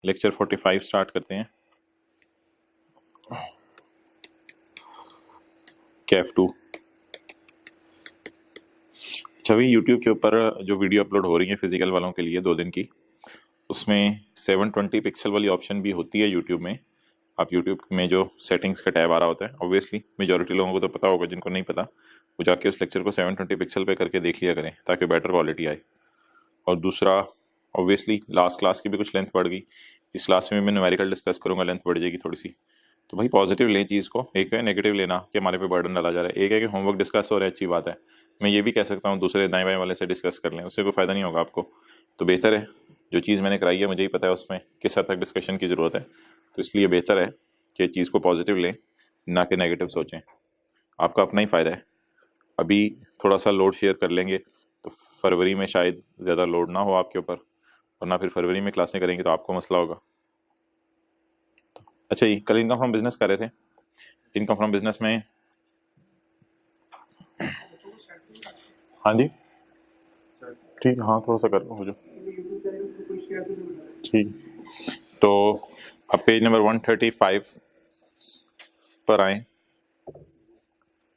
Lecture 45 start करते हैं। कैफ 2 छवि YouTube के ऊपर जो वीडियो अपलोड हो रही है फिजिकल वालों के लिए 2 दिन की, उसमें 720 पिक्सल वाली ऑप्शन भी होती है यूट्यूब में। आप यूट्यूब में जो सेटिंग्स का टैब आ रहा होता है, ऑब्वियसली मेजॉरिटी लोगों को तो पता होगा, जिनको नहीं पता वो जाके उस लेक्चर को 720 पिक्सल पे करके देख लिया करें ताकि बेटर क्वालिटी आए। और दूसरा, ऑब्वियसली लास्ट क्लास की भी कुछ लेंथ बढ़ गई, इस क्लास में मैं न्यूमेरिकल डिस्कस करूंगा, लेंथ बढ़ जाएगी थोड़ी सी। तो भाई पॉजिटिव लें चीज़ को, एक है नेगेटिव लेना कि हमारे पे बर्डन डाला जा रहा है, एक है कि होमवर्क डिस्कस हो रहा है, अच्छी बात है। मैं ये भी कह सकता हूँ दूसरे दाएं बाएं वाले से डिस्कस कर लें, उससे कोई फ़ायदा नहीं होगा आपको। तो बेहतर है, जो चीज़ मैंने कराई है मुझे ही पता है उसमें किस हद तक डिस्कशन की ज़रूरत है, तो इसलिए बेहतर है कि चीज़ को पॉजिटिव लें, ना कि नेगेटिव सोचें। आपका अपना ही फ़ायदा है। अभी थोड़ा सा लोड शेयर कर लेंगे तो फरवरी में शायद ज़्यादा लोड ना हो आपके ऊपर, वरना फिर फरवरी में क्लासें करेंगे तो आपको मसला होगा। अच्छा जी, कल इनकम फ्रॉम बिजनेस कर रहे थे। इनकम फ्रॉम बिजनेस में हाँ जी ठीक, हाँ थोड़ा सा कर हो जो ठीक। तो अब पेज नंबर 135 पर आए,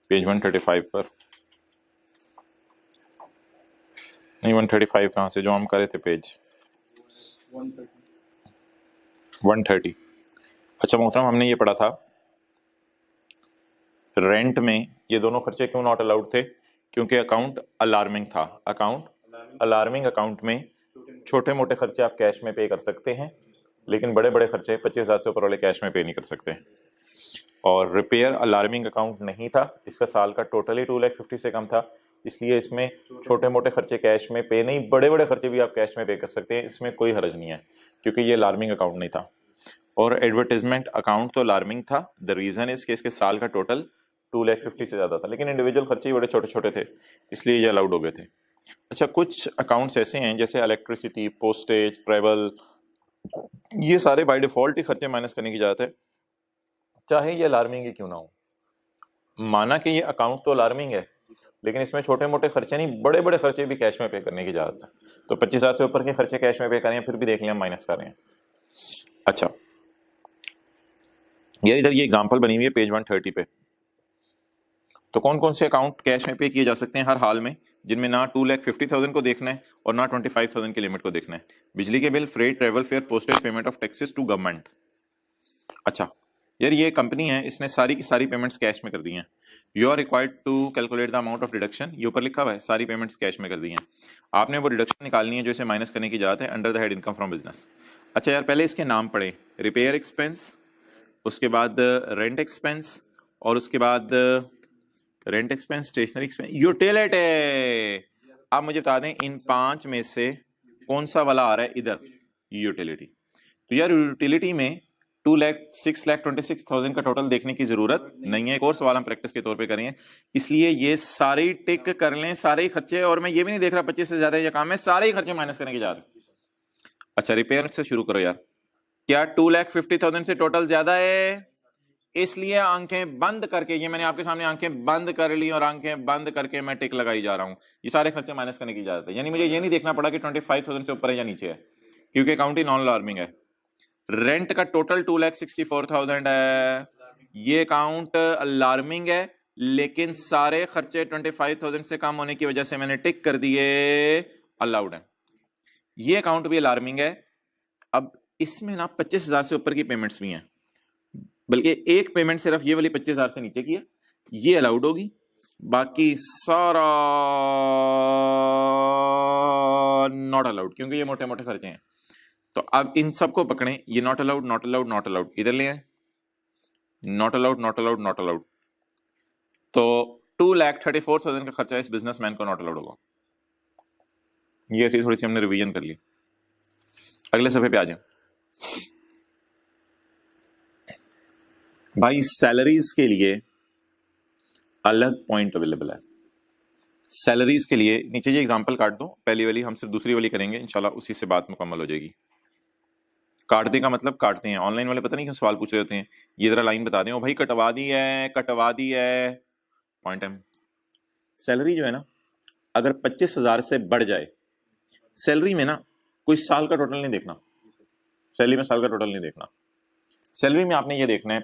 पेज 135 पर नहीं, 135 कहाँ से, जो हम करे थे पेज 130। अच्छा मोहतरम, हमने ये पढ़ा था रेंट में ये दोनों खर्चे क्यों नॉट अलाउड थे, क्योंकि अकाउंट अलार्मिंग था। अकाउंट अलार्मिंग अकाउंट में छोटे मोटे खर्चे आप कैश में पे कर सकते हैं, लेकिन बड़े बड़े खर्चे 25,000 से ऊपर वाले कैश में पे नहीं कर सकते। और रिपेयर अलार्मिंग अकाउंट नहीं था, इसका साल का टोटल ही 2,50,000 से कम था, इसलिए इसमें छोटे मोटे खर्चे कैश में पे नहीं, बड़े बड़े खर्चे भी आप कैश में पे कर सकते हैं, इसमें कोई हर्ज नहीं है क्योंकि ये अलार्मिंग अकाउंट नहीं था। और एडवर्टाइजमेंट अकाउंट तो अलार्मिंग था, द रीजन इज कि इसके साल का टोटल 2,50,000 से ज़्यादा था, लेकिन इंडिविजुअल खर्चे ही बड़े छोटे छोटे थे, इसलिए ये अलाउड हो गए थे। अच्छा, कुछ अकाउंट्स ऐसे हैं जैसे इलेक्ट्रिसिटी, पोस्टेज, ट्रेवल, ये सारे बाय डिफॉल्ट ही खर्चे माइनस करने की इजाजत है, चाहे ये अलार्मिंग ही क्यों ना हो। माना कि ये अकाउंट तो अलार्मिंग है, लेकिन इसमें छोटे मोटे खर्चे नहीं, बड़े बड़े खर्चे भी कैश में पे करने की इजाजत है। तो 25,000 से ऊपर के खर्चे कैश में पे करें, फिर भी देख लें हम माइनस कर रहे हैं। अच्छा यार, इधर ये एग्जांपल बनी हुई है पेज 130 पे। तो कौन कौन से अकाउंट कैश में पे किए जा सकते हैं हर हाल में, जिनमें ना 2,50,000 को देखना है और ना 25,000 की लिमिट को देखना है। बिजली के bill, freight, travel fare, postage, payment of taxes to government. अच्छा यार, ये कंपनी है, इसने सारी की सारी पेमेंट्स कैश में कर दी हैं। You are required to calculate the amount of deduction, ये ऊपर लिखा हुआ है, सारी पेमेंट्स कैश में कर दी हैं। आपने वो डिडक्शन निकालनी है जो इसे माइनस करने की इजाजत है under the head income from business. अच्छा यार, पहले इसके नाम पढ़े, रिपेयर एक्सपेंस, उसके बाद रेंट एक्सपेंस, और उसके बाद rent expense, stationery expense, utility. आप मुझे बता दें इन 5 में से कौन सा वाला आ रहा है इधर, यूटिलिटी। तो यार यूटिलिटी में 6,26,000 का टोटल देखने की जरूरत नहीं है, एक और सवाल हम प्रैक्टिस के तौर पे करेंगे, इसलिए ये सारे टिक कर लें, सारे ही खर्चे। और मैं ये भी नहीं देख रहा 25 से ज्यादा या कम है, सारे ही खर्चे माइनस करने की जा रहे। अच्छा रिपेयर से शुरू करो यार, क्या 2,50,000 से टोटल ज्यादा है, इसलिए आंखें बंद करके, ये मैंने आपके सामने आंखें बंद कर ली और आंखें बंद करके मैं टिक लगाई जा रहा हूं, ये सारे खर्चे माइनस करने की इजाजत है। यानी मुझे ये नहीं देखना पड़ा कि 25,000 से ऊपर है या नीचे है, क्योंकि अकाउंट ही नॉन अलार्मिंग है। रेंट का टोटल 2,64,000 है, ये अकाउंट अलार्मिंग है, लेकिन सारे खर्चे 25,000 से कम होने की वजह से मैंने टिक कर दिए, अलाउड है। ये अकाउंट भी अलार्मिंग है। अब इसमें ना 25,000 से ऊपर की पेमेंट्स भी हैं, बल्कि एक पेमेंट सिर्फ ये वाली 25,000 से नीचे की है, ये अलाउड होगी, बाकी सारा नॉट अलाउड, क्योंकि ये मोटे मोटे खर्चे हैं। तो अब इन सबको पकड़ें, ये not allowed, not allowed, not allowed, इधर ले आए, not allowed, not allowed, not allowed. तो 2,34,000 का खर्चा इस बिजनेसमैन को नॉट अलाउड होगा। ये ऐसी थोड़ी सी हमने रिवीजन कर ली। अगले सफे पे आ जाए भाई, सैलरीज के लिए अलग पॉइंट अवेलेबल है। सैलरीज के लिए नीचे ये एग्जांपल काट दो, पहली वाली हम सिर्फ दूसरी वाली करेंगे इंशाल्लाह, उसी से बात मुकम्मल हो जाएगी। काटने का मतलब काटते हैं, ऑनलाइन वाले पता नहीं क्यों सवाल पूछ रहे होते हैं, ये जरा लाइन बता दें, ओ भाई कटवा दी है, कटवा दी है, पॉइंट है। सैलरी जो है ना, अगर 25,000 से बढ़ जाए, सैलरी में ना कोई साल का टोटल नहीं देखना, सैलरी में साल का टोटल नहीं देखना, सैलरी में आपने ये देखना है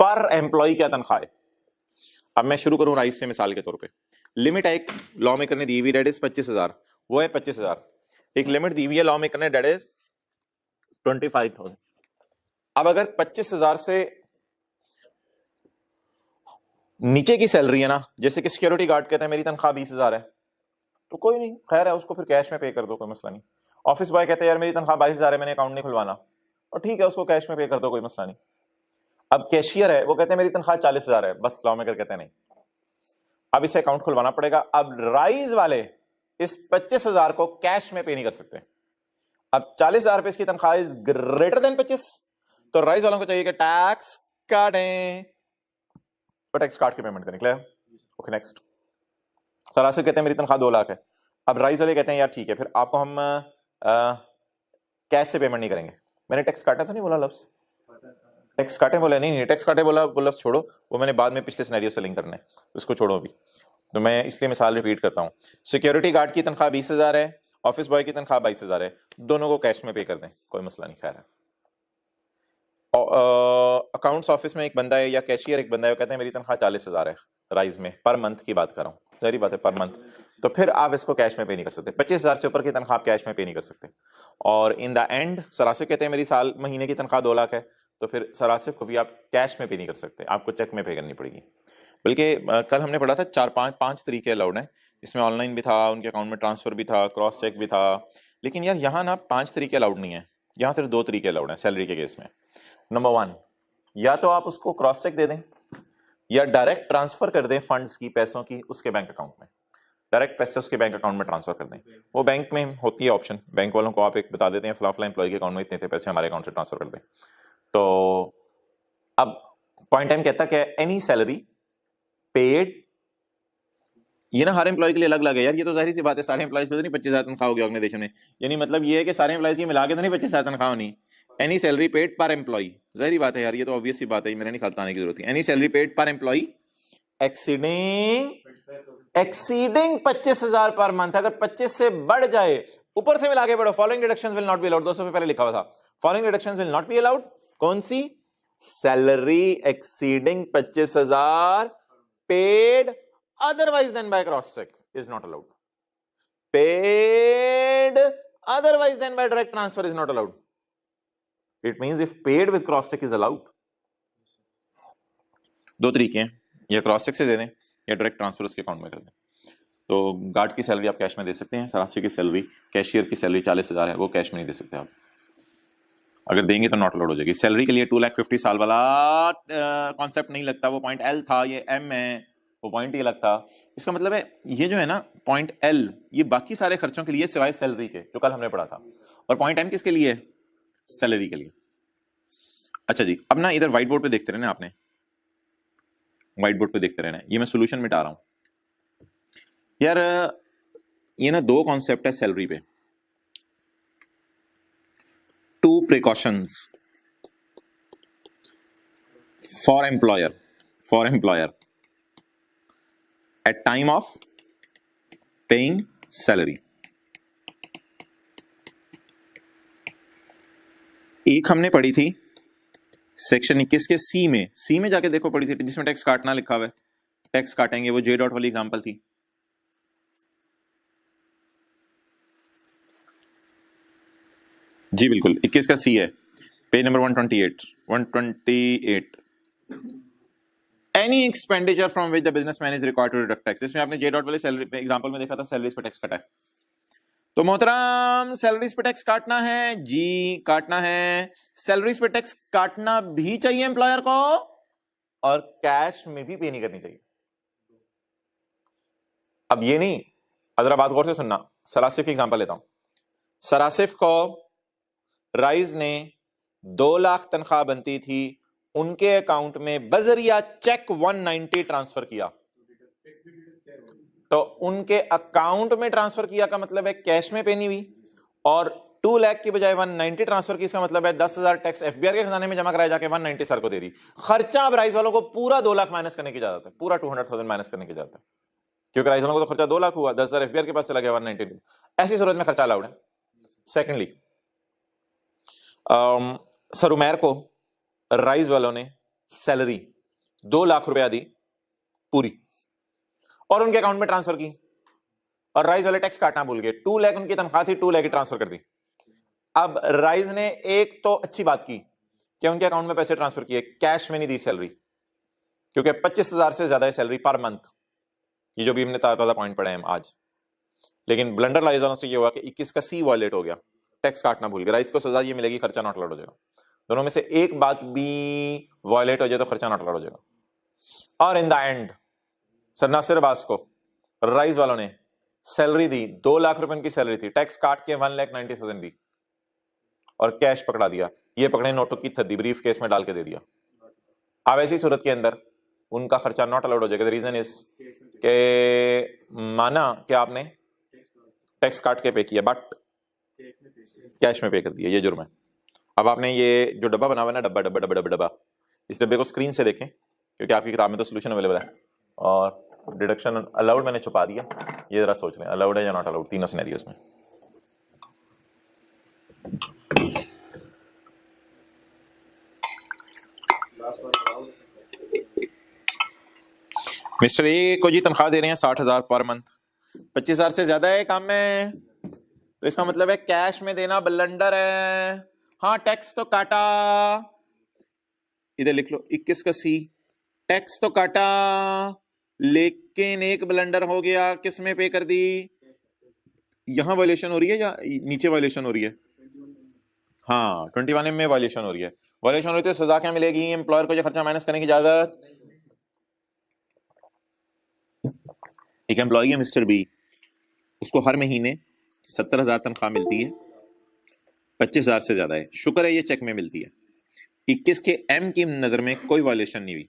पर एम्प्लॉय क्या तनख्वाह है। अब मैं शुरू करूं राइस से मिसाल के तौर पे, लिमिट है एक लॉ मेकर ने दी हुई डेट इज 25,000, वो है 25,000। एक लिमिट दी हुई है लॉ मेकर ने डेट इज 25,000। अब अगर 25,000 से नीचे की सैलरी है ना, जैसे कि सिक्योरिटी गार्ड कहते हैं मेरी तनख्वाह 20,000 है, तो कोई नहीं, खैर है, उसको फिर कैश में पे कर दो, कोई मसला नहीं। ऑफिस बॉय कहते हैं यार मेरी तनख्वाह 22,000 है, मैंने अकाउंट नहीं खुलवाना, और ठीक है, उसको कैश में पे कर दो, कोई मसला नहीं। अब कैशियर है, वो कहते हैं मेरी तनख्वाह 40,000 है, बस लॉ मेकर कहते हैं नहीं, अब इसे अकाउंट खुलवाना पड़ेगा। अब राइज वाले इस 25,000 को कैश में पे नहीं कर सकते। अब 40,000 रुपए इसकी तनख्वाह इज ग्रेटर देन 25, तो राइज वालों को चाहिए कि टैक्स काटें, तो टैक्स काट के पेमेंट करें। क्लियर? Okay next. सरासर कहते हैं मेरी तनख्वाह 2 लाख है, अब राइज वाले कहते हैं यार ठीक है, फिर आपको हम कैश से पेमेंट नहीं करेंगे। मैंने टैक्स काटा तो नहीं बोला लफ्ज, टैक्स काटे बोला नहीं, टैक्स काटे बोला, वो लफ्ज छोड़ो, वो मैंने बाद में पिछले सिनेरियो से लिंक करना है, उसको छोड़ो अभी। तो मैं इसलिए मिसाल रिपीट करता हूँ, सिक्योरिटी गार्ड की तनख्वाह 20,000 है, ऑफिस बॉय की तनख्वाह 22,000 है, दोनों को कैश में पे कर दें, कोई मसला नहीं। खैर है, अकाउंट्स ऑफिस में एक बंदा है या कैशियर एक बंदा है, वो कहते हैं मेरी तनख्वाह 40,000 है राइज में, पर मंथ की बात कर रहा हूँ, सारी बात है पर मंथ, तो फिर आप इसको कैश में पे नहीं कर सकते। 25,000 से ऊपर की तनख्वाह आप कैश में पे नहीं कर सकते। और इन द एंड सरासिफ कहते हैं मेरी साल महीने की तनख्वाह 2 लाख है, तो फिर सरासिफ को भी आप कैश में पे नहीं कर सकते, आपको चेक में पे करनी पड़ेगी। बल्कि कल हमने पढ़ा था 4-5 तरीके अलाउड हैं, इसमें ऑनलाइन भी था, उनके अकाउंट में ट्रांसफर भी था, क्रॉस चेक भी था, लेकिन यार यहाँ ना 5 तरीके अलाउड नहीं है, यहाँ सिर्फ 2 तरीके अलाउड हैं सैलरी के केस में। नंबर 1, या तो आप उसको क्रॉस चेक दे दें या डायरेक्ट ट्रांसफर कर दें फंड्स की, पैसों की उसके बैंक अकाउंट में, डायरेक्ट पैसे उसके बैंक अकाउंट में ट्रांसफर कर दें। वो बैंक में होती है ऑप्शन, बैंक वालों को आप एक बता देते हैं फला फला एम्प्लॉय के अकाउंट में इतने थे पैसे, हमारे अकाउंट से ट्रांसफर कर दें। तो अब पॉइंट टाइम कहता है एनी सैलरी पेड, ये ना हर एम्प्लॉय के लिए अलग अलग है यार, ये तो जाहिर सी बात है, सारे एम्प्लॉयज को तो नहीं 25,000 तनख्वाह होगी ऑर्गेनाइजेशन में, यानी मतलब ये है कि सारे एम्प्लॉयज की मिला के तो नहीं 25,000 तनख्वाह होनी। एनी सैलरी पेड पर एम्प्लॉय, जाहिर बात है यार, ये तो ऑब्वियस सी बात है, मेरे नहीं बताने की जरूरत है। एनी सैलरी पेड पर एम्प्लॉय एक्सीडिंग 25,000 पर मंथ, अगर 25 से बढ़ जाए, ऊपर से मिला के बढ़ो, following deductions will not be allowed, 200 पहले लिखा हुआ था, following deductions will not be allowed. कौन सी? Salary exceeding 25,000 paid otherwise than by cross check is not allowed, paid otherwise than by direct transfer is not allowed. It means if paid with cross check is allowed. 2 तरीके हैं, या cross check से दे दें या direct transfer उसके account में कर दें। तो गार्ड की सैलरी आप कैश में दे सकते हैं, सरासी की सैलरी, कैशियर की सैलरी 40,000 है, वो कैश में नहीं दे सकते आप, अगर देंगे तो नॉट अलाउड हो जाएगी। सैलरी के लिए 2,50,000 साल वाला कॉन्सेप्ट नहीं लगता, वो पॉइंट एल था, ये एम है, वो पॉइंट ये लगता। इसका मतलब है ये जो है ना पॉइंट एल, ये बाकी सारे खर्चों के लिए सिवाय सैलरी के, जो कल हमने पढ़ा था, और पॉइंट एम किसके लिए? सैलरी के लिए। अच्छा जी, अब ना इधर व्हाइट बोर्ड पे देखते रहना, आपने व्हाइट बोर्ड पे देखते रहना, ये मैं सोल्यूशन मिटा रहा हूं यार। ये ना 2 कॉन्सेप्ट है सैलरी पे, 2 precautions for employer at time of paying salary। एक हमने पढ़ी थी सेक्शन 21 के सी में जाके देखो पढ़ी थी, जिसमें टैक्स काटना लिखा हुआ है, टैक्स काटेंगे, वो जे डॉट वाली एग्जांपल थी। जी बिल्कुल, 21 का सी है, page number 128। Any expenditure from which the businessman is required to deduct tax, इसमें आपने जे डॉट वाले सैलरी एग्जांपल में देखा था, सैलरीज पे टैक्स कटा है, तो मोहतरम सैलरीज पे टैक्स काटना है जी, काटना है। सैलरीज पे टैक्स काटना भी चाहिए एम्प्लॉयर को, और कैश में भी पे नहीं करनी चाहिए। अब ये नहीं, अगर बात गौर से सुनना, सरासिफ की एग्जांपल लेता हूं। सरासिफ को राइज ने 2 लाख तनख्वाह बनती थी, उनके अकाउंट में बजरिया चेक 190 ट्रांसफर किया, तो उनके अकाउंट में ट्रांसफर किया का मतलब है कैश में पे नहीं हुई, और 2 लाख की बजाय 190 ट्रांसफर की, इसका मतलब है 10,000 टैक्स एफबीआर के खजाने में जमा कराया, जाके 190 सर को दे दी। खर्चा अब राइज वालों को पूरा 2 लाख माइनस करने की इजाजत है, पूरा 200,000 माइनस करने की इजाजत है, क्योंकि राइज वालों को तो खर्चा 2 लाख हुआ, 10,000 एफबीआर के पास चला गया, 190। ऐसी सूरत में खर्चा अलाउड है। सेकेंडली, सर उमैर को राइज वालों ने सैलरी 2 लाख रुपया दी पूरी और उनके अकाउंट में ट्रांसफर की, और राइज वाले टैक्स काटना भूल गए। 2 लाख उनकी तनख्वाह थी, 2 लाख ट्रांसफर कर दी। अब राइज ने एक तो अच्छी बात की कि उनके अकाउंट में पैसे ट्रांसफर किए, कैश में नहीं दी सैलरी, क्योंकि 25,000 से ज्यादा है सैलरी पर मंथ, ये जो भी हमने ताजा पॉइंट पढ़े हैं आज। लेकिन ब्लंडर राइज वालों से ये हुआ कि 21 का सी वॉयलेट हो गया, टैक्स काटना भूल गया। राइज को सजा ये मिलेगी, खर्चा नॉट अलाउड हो जाएगा। दोनों में से एक बात भी वॉयलेट हो जाए तो खर्चा नॉट अलाउड हो जाएगा। और in the end sir Nasir Abbas को राइज वालों ने सैलरी दी, 2 लाख रुपए की सैलरी थी, टैक्स काट के 1,90,000 दी और कैश पकड़ा दिया। ये पकड़े नोटों की थद्दी ब्रीफ केस में डाल के दे दिया। अब ऐसी सूरत के अंदर उनका खर्चा नॉट अलाउड हो जाएगा। रीजन इज के माना कि आपने टैक्स काट के पे किया बट कैश में पे कर दिया, ये जुर्म है। अब आपने ये जो डब्बा बना हुआ है ना, डब्बा डब्बा डब्बा डब्बा डब्बा, इस डब्बे को स्क्रीन से देखें क्योंकि आपकी किताब में तो सोल्यूशन अवेलेबल है। और डिडक्शन अलाउड मैंने छुपा दिया, ये जरा सोच लें अलाउड है या नॉट अलाउड तीनों सिनेरियोस में। मिस्टर ए को जी तनख्वाह दे रहे हैं 60,000 पर मंथ, 25,000 से ज्यादा है काम में, तो इसका मतलब है कैश में देना ब्लंडर है। हाँ टैक्स तो काटा, इधर लिख लो 21 का सी, टैक्स तो काटा लेकिन एक ब्लंडर हो गया, किस में पे कर दी? यहां वायलेशन हो रही है या नीचे वायलेशन हो रही है? हाँ 21 में वायलेशन हो रही है। वायलेशन हो रही है तो सजा क्या मिलेगी? एम्प्लॉयर को जो खर्चा माइनस करने की इजाजत। एक एम्प्लॉय है मिस्टर बी, उसको हर महीने 70,000 तनख्वाह मिलती है, 25,000 से ज्यादा है, शुक्र है ये चेक में मिलती है। 21 के एम की नजर में कोई वायलेशन नहीं हुई,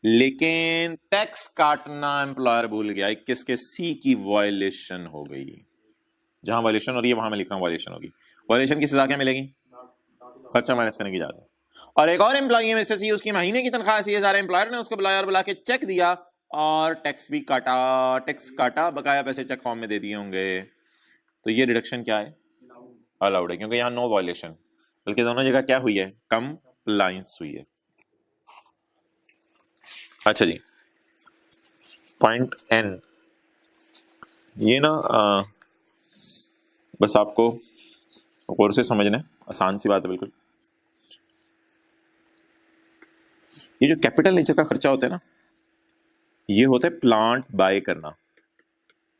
लेकिन टैक्स काटना एम्प्लॉयर भूल गया, 21 के सी की वायलेशन हो गई। जहां वायलेशन हो रही है वहां मैं लिख रहा हूं वायलेशन होगी। वायलेशन की सजा क्या मिलेगी? खर्चा माइनस करने की इजाजत। और एक और एम्प्लॉय है मिस्टर सी, उसकी महीने की तनख्वाह 80,000, एम्प्लॉयर ने उसको बुलाया और बुला के चेक दिया और टैक्स भी काटा, टैक्स काटा, बकाया पैसे चेक फॉर्म में दे दिए होंगे, तो ये डिडक्शन क्या है? अलाउड है, क्योंकि यहाँ नो वायलेशन, बल्कि दोनों जगह क्या हुई है? कंप्लायंस हुई है। अच्छा जी, पॉइंट एन, ये ना बस आपको गौर से समझना है, आसान सी बात है बिल्कुल। ये जो कैपिटल नेचर का खर्चा होता है ना, ये होता है प्लांट बाय करना,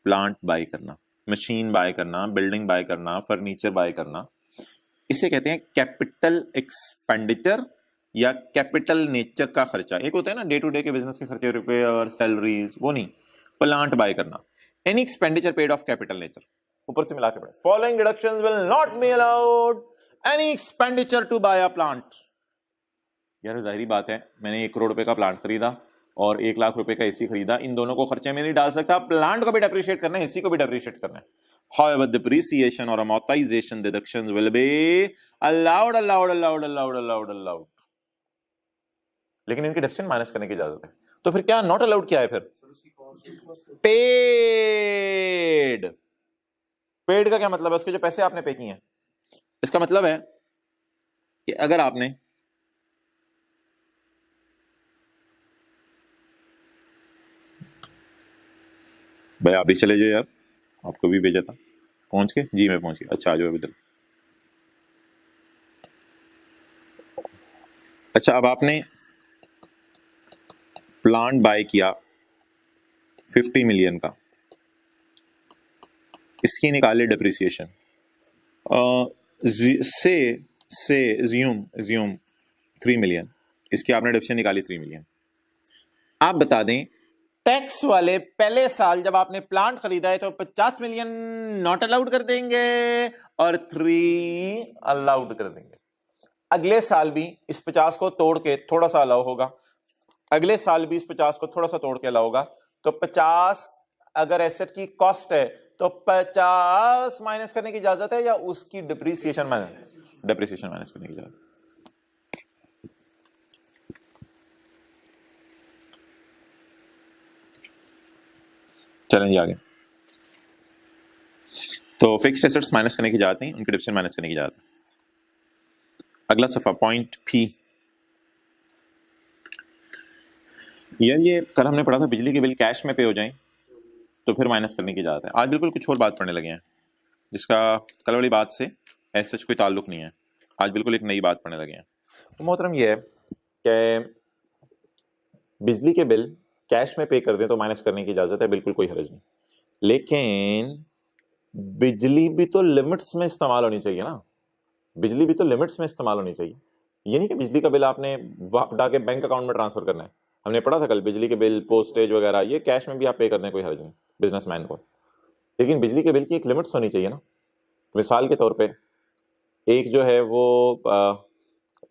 प्लांट बाय करना, मशीन बाय करना, बिल्डिंग बाय करना, फर्नीचर बाय करना, इसे कहते हैं कैपिटल एक्सपेंडिचर या कैपिटल नेचर का खर्चा। एक होता है ना डे टू डे के बिजनेस के खर्चे, रुपए और सैलरीज, वो नहीं, प्लांट बाय करना। Any expenditure paid of capital nature, ऊपर से मिला के पढ़े, following deductions will not be allowed any expenditure to buy a plant. यार जाहिर बात है, मैंने 1 करोड़ रुपए का प्लांट खरीदा और 1 लाख रुपए का एसी खरीदा, इन दोनों को खर्चे में नहीं डाल सकता। प्लांट को भी डेप्रिशिएट करना है, एसी को भी डेप्रिशिएट करना है। However, depreciation or amortization deductions will be allowed, allowed, allowed, allowed, allowed, allowed. लेकिन इनकी डिडक्शन माइनस करने की इजाजत है। तो फिर क्या नॉट अलाउड क्या है? फिर पेड। पेड का क्या मतलब है? उसके जो पैसे आपने पे किए हैं, इसका मतलब है कि अगर आपने भाई आप भी चले जाओ यार, आपको भी भेजा था, पहुंच के? जी मैं पहुंच गया। अच्छा आ जाओ इधर। अच्छा अब आपने प्लांट बाय किया 50 मिलियन का, इसकी निकाले डिप्रिसिएशन, से एज्यूम 3 मिलियन, इसकी आपने डिप्रिसिएशन निकाली 3 मिलियन। आप बता दें टैक्स वाले पहले साल जब आपने प्लांट खरीदा है तो 50 मिलियन नॉट अलाउड कर देंगे और 3 अलाउड कर देंगे। अगले साल भी इस 50 को तोड़ के थोड़ा सा अलाउ होगा, अगले साल भी इस 50 को थोड़ा सा तोड़ के अलाउ होगा। तो 50 अगर एसेट की कॉस्ट है तो 50 माइनस करने की इजाजत है या उसकी डिप्रिसिएशन माइनस करने की इजाजत? चलें आगे। तो फिक्स्ड एसेट्स माइनस करने की इजाजत नहीं, उनकी डिप्रिसिएशन माइनस करने की इजाजत है। अगला सफा पॉइंट फी। यार ये कल हमने पढ़ा था बिजली के बिल कैश में पे हो जाएं तो फिर माइनस करने की इजाजत है। आज बिल्कुल कुछ और बात पढ़ने लगे हैं जिसका कल वाली बात से ऐसा कोई ताल्लुक नहीं है। आज बिल्कुल एक नई बात पढ़ने लगे हैं। तो मोहतरम ये है कि बिजली के बिल कैश में पे कर दें तो माइनस करने की इजाजत है, बिल्कुल कोई हर्ज नहीं। लेकिन बिजली भी तो लिमिट्स में इस्तेमाल होनी चाहिए ना, बिजली भी तो लिमिट्स में इस्तेमाल होनी चाहिए। ये नहीं कि बिजली का बिल आपने हटा के बैंक अकाउंट में ट्रांसफर करना है। हमने पढ़ा था कल बिजली के बिल, पोस्टेज वगैरह ये कैश में भी आप पे कर दें, कोई हर्ज नहीं बिजनेसमैन को। लेकिन बिजली के बिल की एक लिमिट्स होनी चाहिए ना। मिसाल के तौर पे एक जो है वो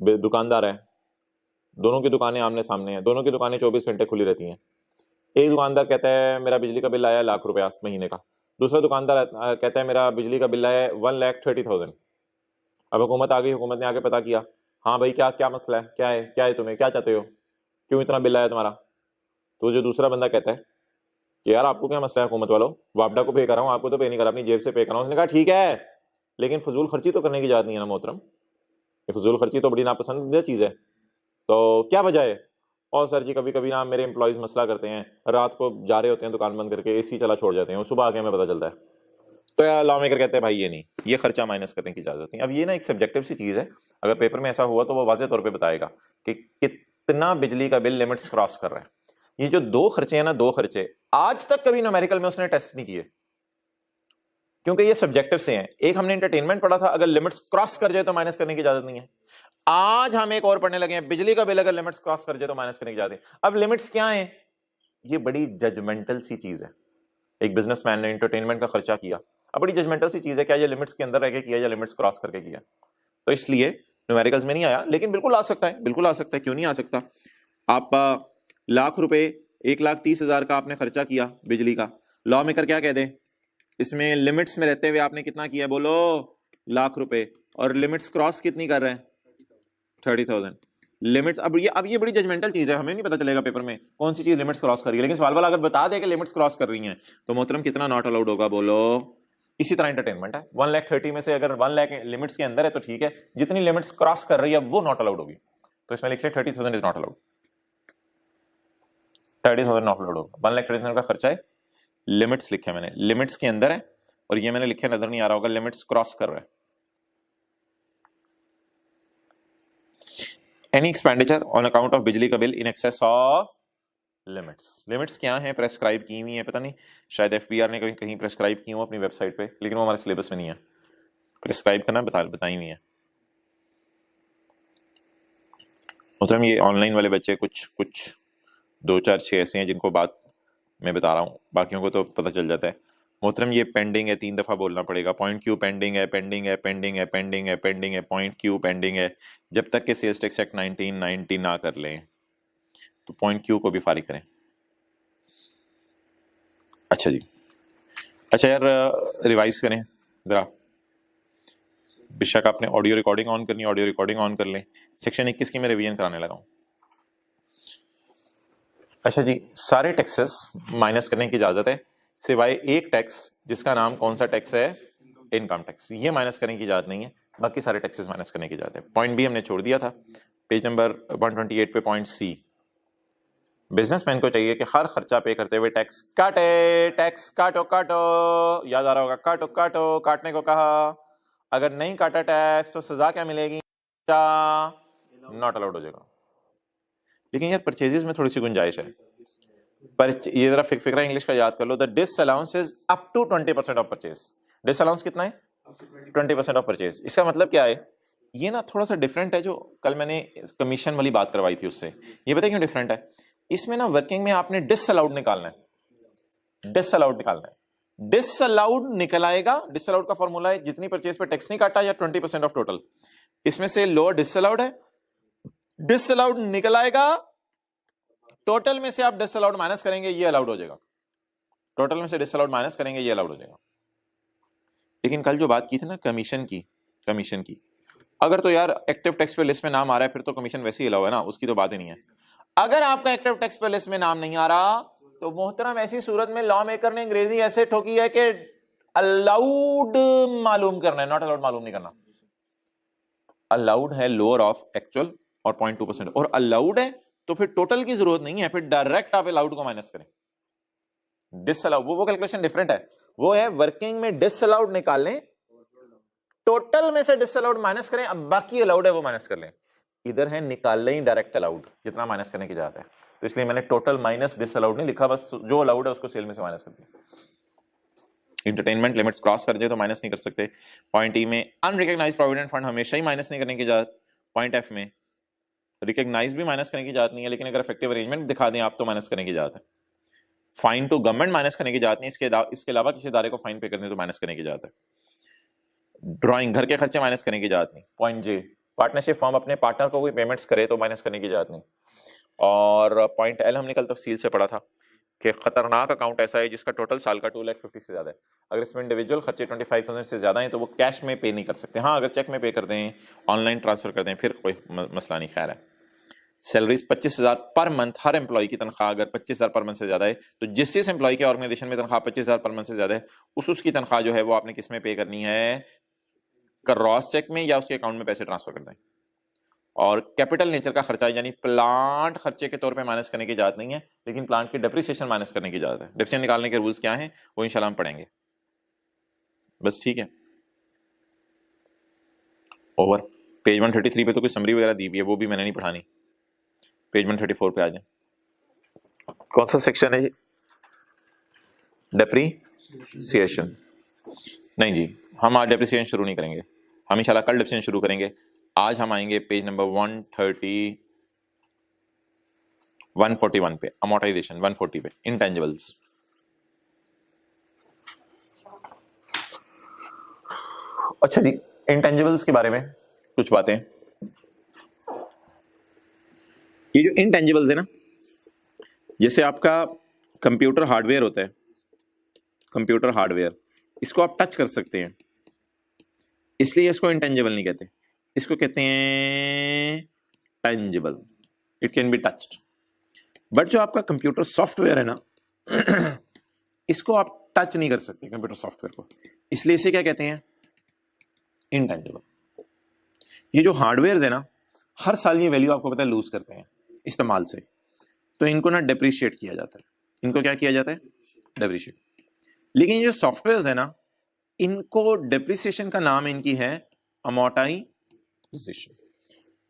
दुकानदार है, दोनों की दुकानें आमने सामने हैं, दोनों की दुकानें 24 घंटे खुली रहती हैं। एक दुकानदार कहता है मेरा बिजली का बिल आया ₹1,00,000 महीने का, दूसरा दुकानदार कहता है मेरा बिजली का बिल आया 1,30,000। अब हुकूमत आ गई, हुकूमत ने आके पता किया, हाँ भाई क्या क्या मसला है, क्या है तुम्हें क्या चाहते हो, क्यों इतना बिल आया तुम्हारा। तो जो दूसरा बंदा कहता है कि यार आपको क्या मसला है हुकूमत वालों, वापडा को पे कर रहा हूँ, आपको तो पे नहीं करा, अपनी जेब से पे कर रहा हूँ। उसने कहा ठीक है, लेकिन फजूल खर्ची तो करने की इजाजत नहीं है ना मोहतरम, ये फजूल खर्ची तो बड़ी नापसंदीदा चीज़ है। तो क्या वजह है? और सर जी कभी कभी ना मेरे एम्प्लॉयज़ मसला करते हैं, रात को जा रहे होते हैं दुकान बंद करके एसी चला छोड़ जाते हैं, सुबह आके हमें पता चलता है। तो यार लॉ मेकर कहते हैं भाई ये नहीं, ये खर्चा माइनस करने की इजाजत नहीं। अब ये ना एक सब्जेक्टिव सी चीज़ है, अगर पेपर में ऐसा हुआ तो वो वाज़ेह तौर पे बताएगा कि कितना बिजली का बिल लिमिट्स क्रॉस कर रहा है। ये जो दो खर्चे हैं ना, दो खर्चे आज तक कभी न्यूमेरिकल में उसने टेस्ट नहीं किए, क्योंकि ये सब्जेक्टिव से हैं। एक हमने एंटरटेनमेंट पढ़ा था, अगर लिमिट्स क्रॉस कर जाए तो माइनस करने की इजाजत नहीं है। आज हम एक और पढ़ने लगे हैं, बिजली का बिल अगर लिमिट्स क्रॉस कर जाए तो माइनस करने की इजाजत है। अब लिमिट्स क्या है? ये बड़ी जजमेंटल सी चीज है। एक बिजनेसमैन ने एंटरटेनमेंट का खर्चा किया, अब बड़ी जजमेंटल सी चीज है, क्या ये लिमिट्स के अंदर रह के किया या लिमिट्स क्रॉस करके किया। तो इसलिए न्यूमेरिकल्स में नहीं आया, लेकिन बिल्कुल आ सकता है, बिल्कुल आ सकता है, क्यों नहीं आ सकता। आप ₹1,00,000 1,30,000 का आपने खर्चा किया बिजली का, लॉ मेकर क्या कह दे इसमें लिमिट्स में रहते हुए आपने कितना किया, बोलो ₹1,00,000, और लिमिट्स क्रॉस कितनी कर रहे हैं 30,000 लिमिट्स। अब ये बड़ी जजमेंटल चीज है, हमें नहीं पता चलेगा पेपर में कौन सी चीज लिमिट्स क्रॉस कर रही है, लेकिन सवाल वाला अगर बता दे कि लिमिट्स क्रॉस कर रही हैं तो मोहतरम कितना नॉट अलाउड होगा, बोलो। इसी तरह एंटरटेनमेंट है, 1,30,000 में से अगर 1,00,000 लिमिट्स के अंदर है तो ठीक है, जितनी लिमिट्स क्रॉस कर रही है वो नॉट अलाउड होगी। तो इसमें लिखिए 30,000 is not allowed, 30,000 not allowed होगा। 1,30,000 का खर्चा है, लिमिट्स लिखे मैंने, लिमिट्स के अंदर है, और ये मैंने लिखे नजर नहीं आ रहा होगा, लिमिट्स क्रॉस कर रहा है। Any expenditure on account of बिजली का bill in excess of limits. Limits क्या है? प्रेस्क्राइब की हुई है, पता नहीं शायद एफबीआर ने कहीं कहीं प्रेस्क्राइब की हो अपनी वेबसाइट पे, लेकिन वो हमारे सिलेबस में नहीं है, प्रेस्क्राइब करना बताई हुई है। मतलब ये ऑनलाइन वाले बच्चे कुछ 2-4-6 ऐसे हैं जिनको बात मैं बता रहा हूँ, बाकियों को तो पता चल जाता है। मोहतरम ये पेंडिंग है, 3 दफा बोलना पड़ेगा, पॉइंट क्यू पेंडिंग है, पेंडिंग है, पेंडिंग है, पेंडिंग है, पेंडिंग है, पॉइंट क्यू पेंडिंग है। जब तक के सेल्स टैक्स एक्ट 1990 ना कर लें तो पॉइंट क्यू को भी फारिग करें। अच्छा जी, अच्छा यार रिवाइज करें जरा, बेशक आपने ऑडियो रिकॉर्डिंग ऑन करनी है, ऑडियो रिकॉर्डिंग ऑन कर लें। सेक्शन 21 की मैं रिवीजन कराने लगा हूँ। अच्छा जी, सारे टैक्सेस माइनस करने की इजाजत है सिवाय एक टैक्स जिसका नाम कौन सा टैक्स है, इनकम टैक्स, ये माइनस करने की इजाजत नहीं है, बाकी सारे टैक्सेस माइनस करने की इजाजत है। पॉइंट बी हमने छोड़ दिया था पेज नंबर 128 पे, पॉइंट सी, बिजनेसमैन को चाहिए कि हर खर्चा पे करते हुए टैक्स काटे, टैक्स काटो काटो, याद आ रहा होगा, काटो काटो, काटने को कहा, अगर नहीं काटा टैक्स तो सजा क्या मिलेगी, नॉट अलाउड हो जाएगा। लेकिन यार परचेजेस में थोड़ी सी गुंजाइश है, पर ये जरा फिक्रा इंग्लिश का याद कर लो, the disallowance is up to 20% of purchase. Disallowance कितना है? 20% ऑफ परचेज। इसका मतलब क्या है? ये ना थोड़ा सा डिफरेंट है, जो कल मैंने कमीशन वाली बात करवाई थी उससे। ये पता है क्यों डिफरेंट है? इसमें ना वर्किंग में आपने डिसअलाउड निकालना है, डिसअलाउड निकालना है, डिसअलाउड निकल आएगा। डिसअलाउड का फॉर्मूला है जितनी परचेज पे टैक्स नहीं काटा या 20% ऑफ टोटल, इसमें से लोअर डिसअलाउड है, डिसअलाउड निकल आएगा, टोटल में से आप डिसअलाउड माइनस करेंगे, ये अलाउड हो जाएगा। टोटल में से डिसअलाउड माइनस करेंगे, ये अलाउड हो जाएगा। लेकिन कल जो बात की थी ना कमीशन की, अगर तो यार एक्टिव टैक्स पे लिस्ट में नाम आ रहा है फिर तो कमीशन वैसे ही अलाउ है ना, उसकी तो बात ही नहीं है। अगर आपका एक्टिव टैक्स पे लिस्ट में नाम नहीं आ रहा तो मोहतरम ऐसी सूरत में लॉ मेकर ने अंग्रेजी ऐसे ठोकी है कि अलाउड मालूम करना है, नॉट अलाउड मालूम नहीं करना। अलाउड है लोअर ऑफ एक्चुअल और 0.2%, और अलाउड है तो फिर टोटल की जरूरत नहीं है, फिर डायरेक्ट आप अलाउड को माइनस करें। डिसअलाउड वो कैलकुलेशन डिफरेंट है, वो है वर्किंग में डिसअलाउड निकाल लें, टोटल में से डिसअलाउड माइनस करें, अब बाकी अलाउड है वो माइनस कर लें। इधर है निकाल लें डायरेक्ट अलाउड, जितना माइनस करने की जाता है, तो इसलिए मैंने टोटल माइनस डिसअलाउड नहीं लिखा, बस जो अलाउड है उसको सेल में से माइनस कर दिया। इंटरटेनमेंट लिमिट्स क्रॉस कर दे तो माइनस नहीं कर सकते। पॉइंट ई में अनरिकॉग्नाइज्ड प्रोविडेंट फंड हमेशा ही माइनस नहीं करने की इजाजत। पॉइंट एफ में रिकॉग्नाइज भी माइनस करने की इजाजत नहीं है, लेकिन अगर इफेक्टिव अरेंजमेंट दिखा दें आप तो माइनस करने की इजाजत है। फाइन टू गवर्नमेंट माइनस करने की इजाजत नहीं, इसके अलावा किसी इदारे को फाइन पे करने तो माइनस करने की इजाजत है। ड्राइंग घर के खर्चे माइनस करने की इजाजत नहीं। पॉइंट जे पार्टनरशिप फॉर्म अपने पार्टनर को कोई पेमेंट्स करे तो माइनस करने की इजाजत नहीं। और पॉइंट एल हमने कल तफसील से पढ़ा था कि खतरनाक अकाउंट ऐसा है जिसका टोटल साल का 2,50,000 से ज्यादा है। अगर इसमें इंडिविजुअल खर्चे 25,000 से ज्यादा हैं तो वो कैश में पे नहीं कर सकते। हाँ, अगर चेक में पे कर दें, ऑनलाइन ट्रांसफर कर दें, फिर कोई मसला नहीं। खैर है, सैलरीज 25,000 पर मंथ, हर एम्प्लॉय की तनख्वाह अगर 25,000 पर मंथ से ज्यादा है तो जिस एम्प्लॉय के ऑर्गेनाइजेशन में तनख्वाह 25,000 पर मंथ से ज्यादा है उसकी तनख्वाह जो है वो आपने किस में पे करनी है, क्रॉस चेक में या उसके अकाउंट में पैसे ट्रांसफर कर दें। और कैपिटल नेचर का खर्चा यानी प्लांट खर्चे के तौर पे माइनस करने की इजाजत नहीं है, लेकिन प्लांट की डेप्रिसिएशन माइनस करने की इजाजत है। डेप्रिसिएशन निकालने के रूल्स क्या हैं वो इंशाल्लाह हम पढ़ेंगे। बस ठीक है, ओवर। पेज 133 पे तो कोई समरी वगैरह दी भी है, वो भी मैंने नहीं पढ़ानी। पेज 134 पे आ जाए। कौन सा सेक्शन है जी? डेप्रिसिएशन। नहीं जी, हम आज डेप्रिसिएशन शुरू नहीं करेंगे, हम इंशाल्लाह कल डेप्रिसिएशन शुरू करेंगे। आज हम आएंगे पेज नंबर 141 पे, अमोर्टाइजेशन 140 पे, इंटेंजिबल्स। अच्छा जी, इंटेंजिबल्स के बारे में कुछ बातें। ये जो इंटेंजिबल्स है ना, जैसे आपका कंप्यूटर हार्डवेयर होता है, कंप्यूटर हार्डवेयर, इसको आप टच कर सकते हैं, इसलिए इसको इंटेंजिबल नहीं कहते, इसको कहते हैं tangible. It can be touched. But जो आपका कंप्यूटर सॉफ्टवेयर है ना इसको आप टच नहीं कर सकते कंप्यूटर सॉफ्टवेयर को, इसलिए इसे क्या कहते हैं, इंटेंजिबल। ये जो हार्डवेयर है ना, हर साल ये वैल्यू आपको पता है लूज करते हैं इस्तेमाल से, तो इनको ना डेप्रिशिएट किया जाता है। इनको क्या किया जाता है, डेप्रिशिएट। लेकिन ये जो सॉफ्टवेयर है ना, इनको डेप्रिसिएशन का नाम इनकी है अमोर्टाइजेशन।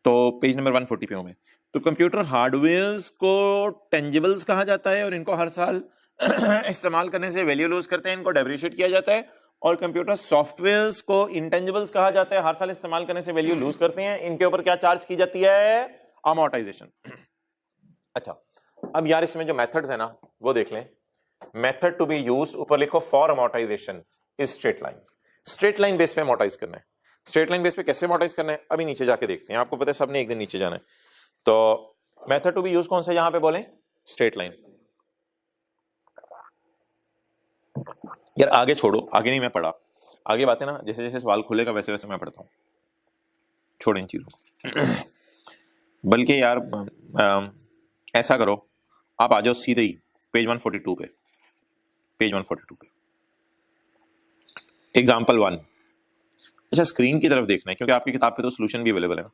तो पेज नंबर 140 पे हूं मैं। तो कंप्यूटर हार्डवेयर्स को टेंजिबल्स कहा जाता है और इनको हर साल इस्तेमाल करने से वैल्यू लूज करते हैं, इनको डेप्रिशिएट किया जाता है। और कंप्यूटर सॉफ्टवेयर्स को इंटेंजिबल्स कहा जाता है, हर साल इस्तेमाल करने से वैल्यू लूज करते हैं, इनके ऊपर क्या चार्ज की जाती है, अमोर्टाइजेशन। अच्छा, अब यार इसमें जो मेथड्स है ना वो देख लें। मेथड टू बी यूज्ड, ऊपर लिखो for amortisation is straight line. Straight line base पे अमोर्टाइज करना है। स्ट्रेट लाइन बेस पे कैसे अमोर्टाइज करना है अभी नीचे जाके देखते हैं, आपको पता है सबने एक दिन नीचे जाना है। तो मेथड टू बी यूज कौन सा यहां पे बोले, स्ट्रेट लाइन। यार आगे छोड़ो, आगे नहीं मैं पढ़ा, आगे बातें ना जैसे जैसे सवाल खुलेगा वैसे वैसे मैं पढ़ता हूँ, छोड़ इन चीजों को। बल्कि यार ऐसा करो, आप आ जाओ सीधे ही पेज 142 पे, पेज 142 पे एग्जाम्पल 1। अच्छा, स्क्रीन की तरफ देखना है क्योंकि आपकी किताब पे तो सोल्यूशन भी अवेलेबल है ना,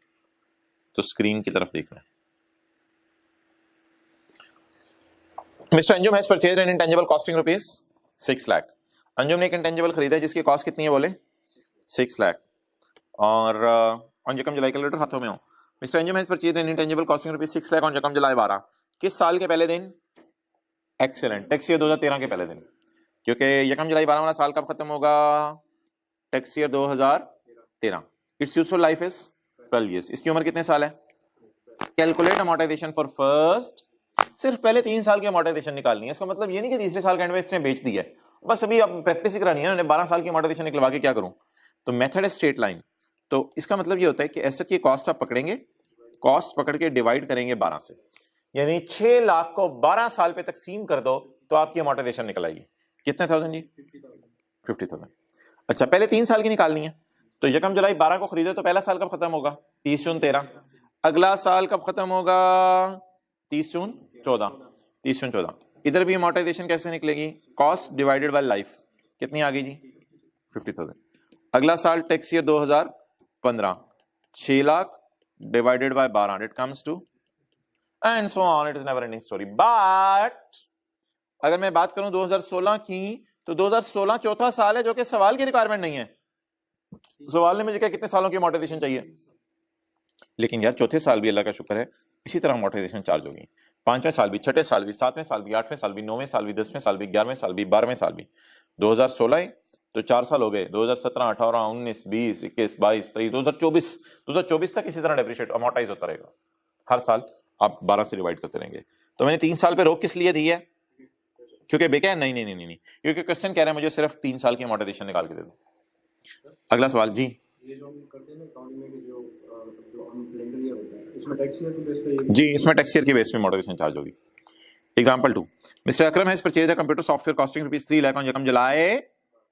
तो स्क्रीन की तरफ देखना है। Mister Anjum has purchased an intangible costing ₹6 lakh. Anjum ने एक इंटेंजिबल खरीदा है जिसकी कॉस्ट कितनी है बोले, 6 लाख। और ऑन जकम जुलाई कैलकुलेटर हाथों में हो। Mister Anjum has purchased an intangible costing ₹6 lakh on जकम जुलाई 12। किस साल के पहले दिन, एक्सीलेंट, टैक्स ईयर 2013 के पहले दिन, क्योंकि यकम जुलाई 12 वाला साल कब खत्म होगा, tax year 2013। It's useful life is 12 years। इसकी उम्र कितने साल है, कैलकुलेट अमोर्टाइजेशन फॉर फर्स्ट, सिर्फ पहले 3 साल की अमोर्टाइजेशन निकालनी है। इसका मतलब ये नहीं कि तीसरे साल के एंड में इसने बेच दी है, बस अभी अब प्रैक्टिस ही करानी है ना, 12 साल की अमोर्टाइजेशन निकलवा के क्या करूं। तो मेथड है स्ट्रेट लाइन। तो इसका मतलब ये होता है कि एसेट की कॉस्ट आप पकड़ेंगे, कॉस्ट पकड़ के डिवाइड करेंगे 12 से, यानी 6 लाख को 12 साल पे तकसीम कर दो तो आपकी अमोर्टाइजेशन निकल आएगी। कितने थाउजेंड जी, 50,000। अच्छा, पहले 3 साल की निकालनी है, तो यकम जुलाई 12 को खरीदे तो पहला साल कब खत्म होगा, 30 जून 13। अगला साल कब खत्म होगा, 30 जून 14, 30 जून 14। इधर भी अमोर्टाइजेशन कैसे निकलेगी, कॉस्ट डिवाइडेड बाय लाइफ, कितनी आ गई जी, 50,000। अगला साल tax year 2015, 6 lakh divided by 12, it comes to and so on, it is never ending story. But अगर मैं बात करूं 2016 की, तो 2016 चौथा साल है जो कि सवाल की रिक्वायरमेंट नहीं है। सवाल ने मुझे कहा कितने सालों की अमोर्टाइजेशन चाहिए, लेकिन यार चौथे साल भी अल्लाह का शुक्र है इसी तरह अमोर्टाइजेशन चार्ज होगी, 5वें साल भी, 6ठे साल भी, 7वें साल भी, 8वें साल भी, 9वें साल भी, 10वें साल भी, 11वें साल भी, 12वें साल भी। 2016 है तो 4 साल हो गए, 2017, 18, 19, 20, 21, 22, 23, 2024 तक इसी तरह डेप्रिशिएट अमोर्टाइज होता रहेगा। हर साल आप 12 से डिवाइड करते रहेंगे। तो मैंने 3 साल पे रोक किस लिए दी है? क्योंकि बेका है? नहीं नहीं नहीं नहीं, क्योंकि क्वेश्चन कह रहे हैं मुझे सिर्फ 3 साल की अमोर्टाइजेशन निकाल के दे दो। अगला सवाल जी। ये जो हम करते हैं ना अकाउंटिंग में कि जो हम कैलेंडर ईयर होता है, इसमें टैक्स ईयर के बेस पे जी, इसमें टैक्स ईयर के बेस पे अमोर्टाइजेशन चार्ज होगी। Example 2, mister Akram has purchased a computer software costing ₹3 lakh on यकम जुलाई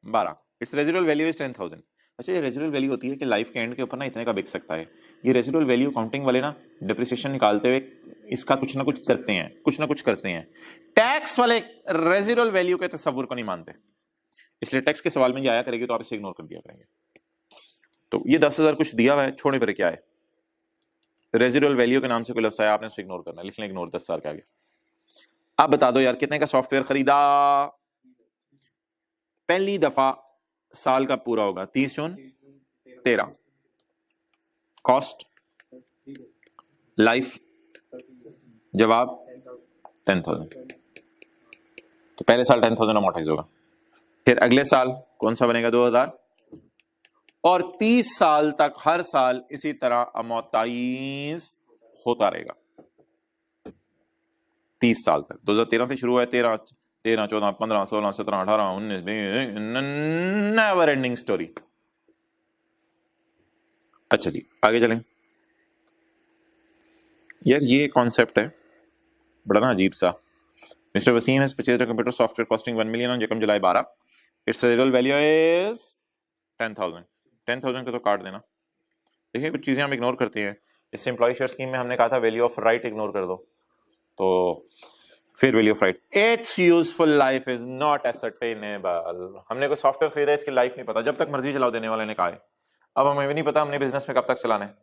12, इट्स रेजिडुअल वैल्यू इज 10,000। अच्छा, ये रेजिडुअल वैल्यू होती है कि लाइफ के एंड के ऊपर ना इतने का बिक सकता है। ये रेजिडुअल वैल्यू काउंटिंग वाले ना डिप्रिसिएशन निकालते हुए इसका कुछ ना कुछ करते हैं। टैक्स वाले रेजिडुअल वैल्यू के तस्वुर को नहीं मानते, इसलिए टैक्स के सवाल में ये आया करेगी तो आप इसे इग्नोर कर दिया करेंगे। तो ये 10,000 कुछ दिया हुआ है, छोड़े पर क्या है, रेजिडुअल वैल्यू के नाम से कोई लफ्ज़ आया, आपने उसे इग्नोर करना है, लिख लें इग्नोर 10,000 के आगे। अब बता दो यार कितने का सॉफ्टवेयर खरीदा? पहली दफा साल का पूरा होगा 30 जून 13, कॉस्ट लाइफ जवाब 10,000। तो पहले साल 10,000 अमोर्टाइज होगा, फिर अगले साल कौन सा बनेगा 2,000, और 30 साल तक हर साल इसी तरह अमोर्टाइज होता रहेगा 30 साल तक। 2013 से शुरू हुआ है, 13, 14, 15, 16, 17, 18, 19, नेवर एंडिंग स्टोरी। अच्छा जी आगे चलें। यार ये कॉन्सेप्ट है बड़ा ना अजीब सा। Mister Waseem has purchased a computer software costing 1 million on यकम जुलाई 12, इट्स रेजिडुअल वैल्यू इज 10,000। 10,000 का तो काट देना। देखिए कुछ चीजें हम इग्नोर करते हैं। इस एम्प्लॉय शेयर स्कीम में हमने कहा था वैल्यू ऑफ राइट इग्नोर कर दो, तो फिर value of right, its useful life is not ascertainable. हमने कोई सॉफ्टवेयर खरीदा, इसकी लाइफ नहीं पता, जब तक मर्जी चलाओ देने वाले ने कहा है। अब हमें भी नहीं पता हमने बिजनेस में कब तक चलाना है।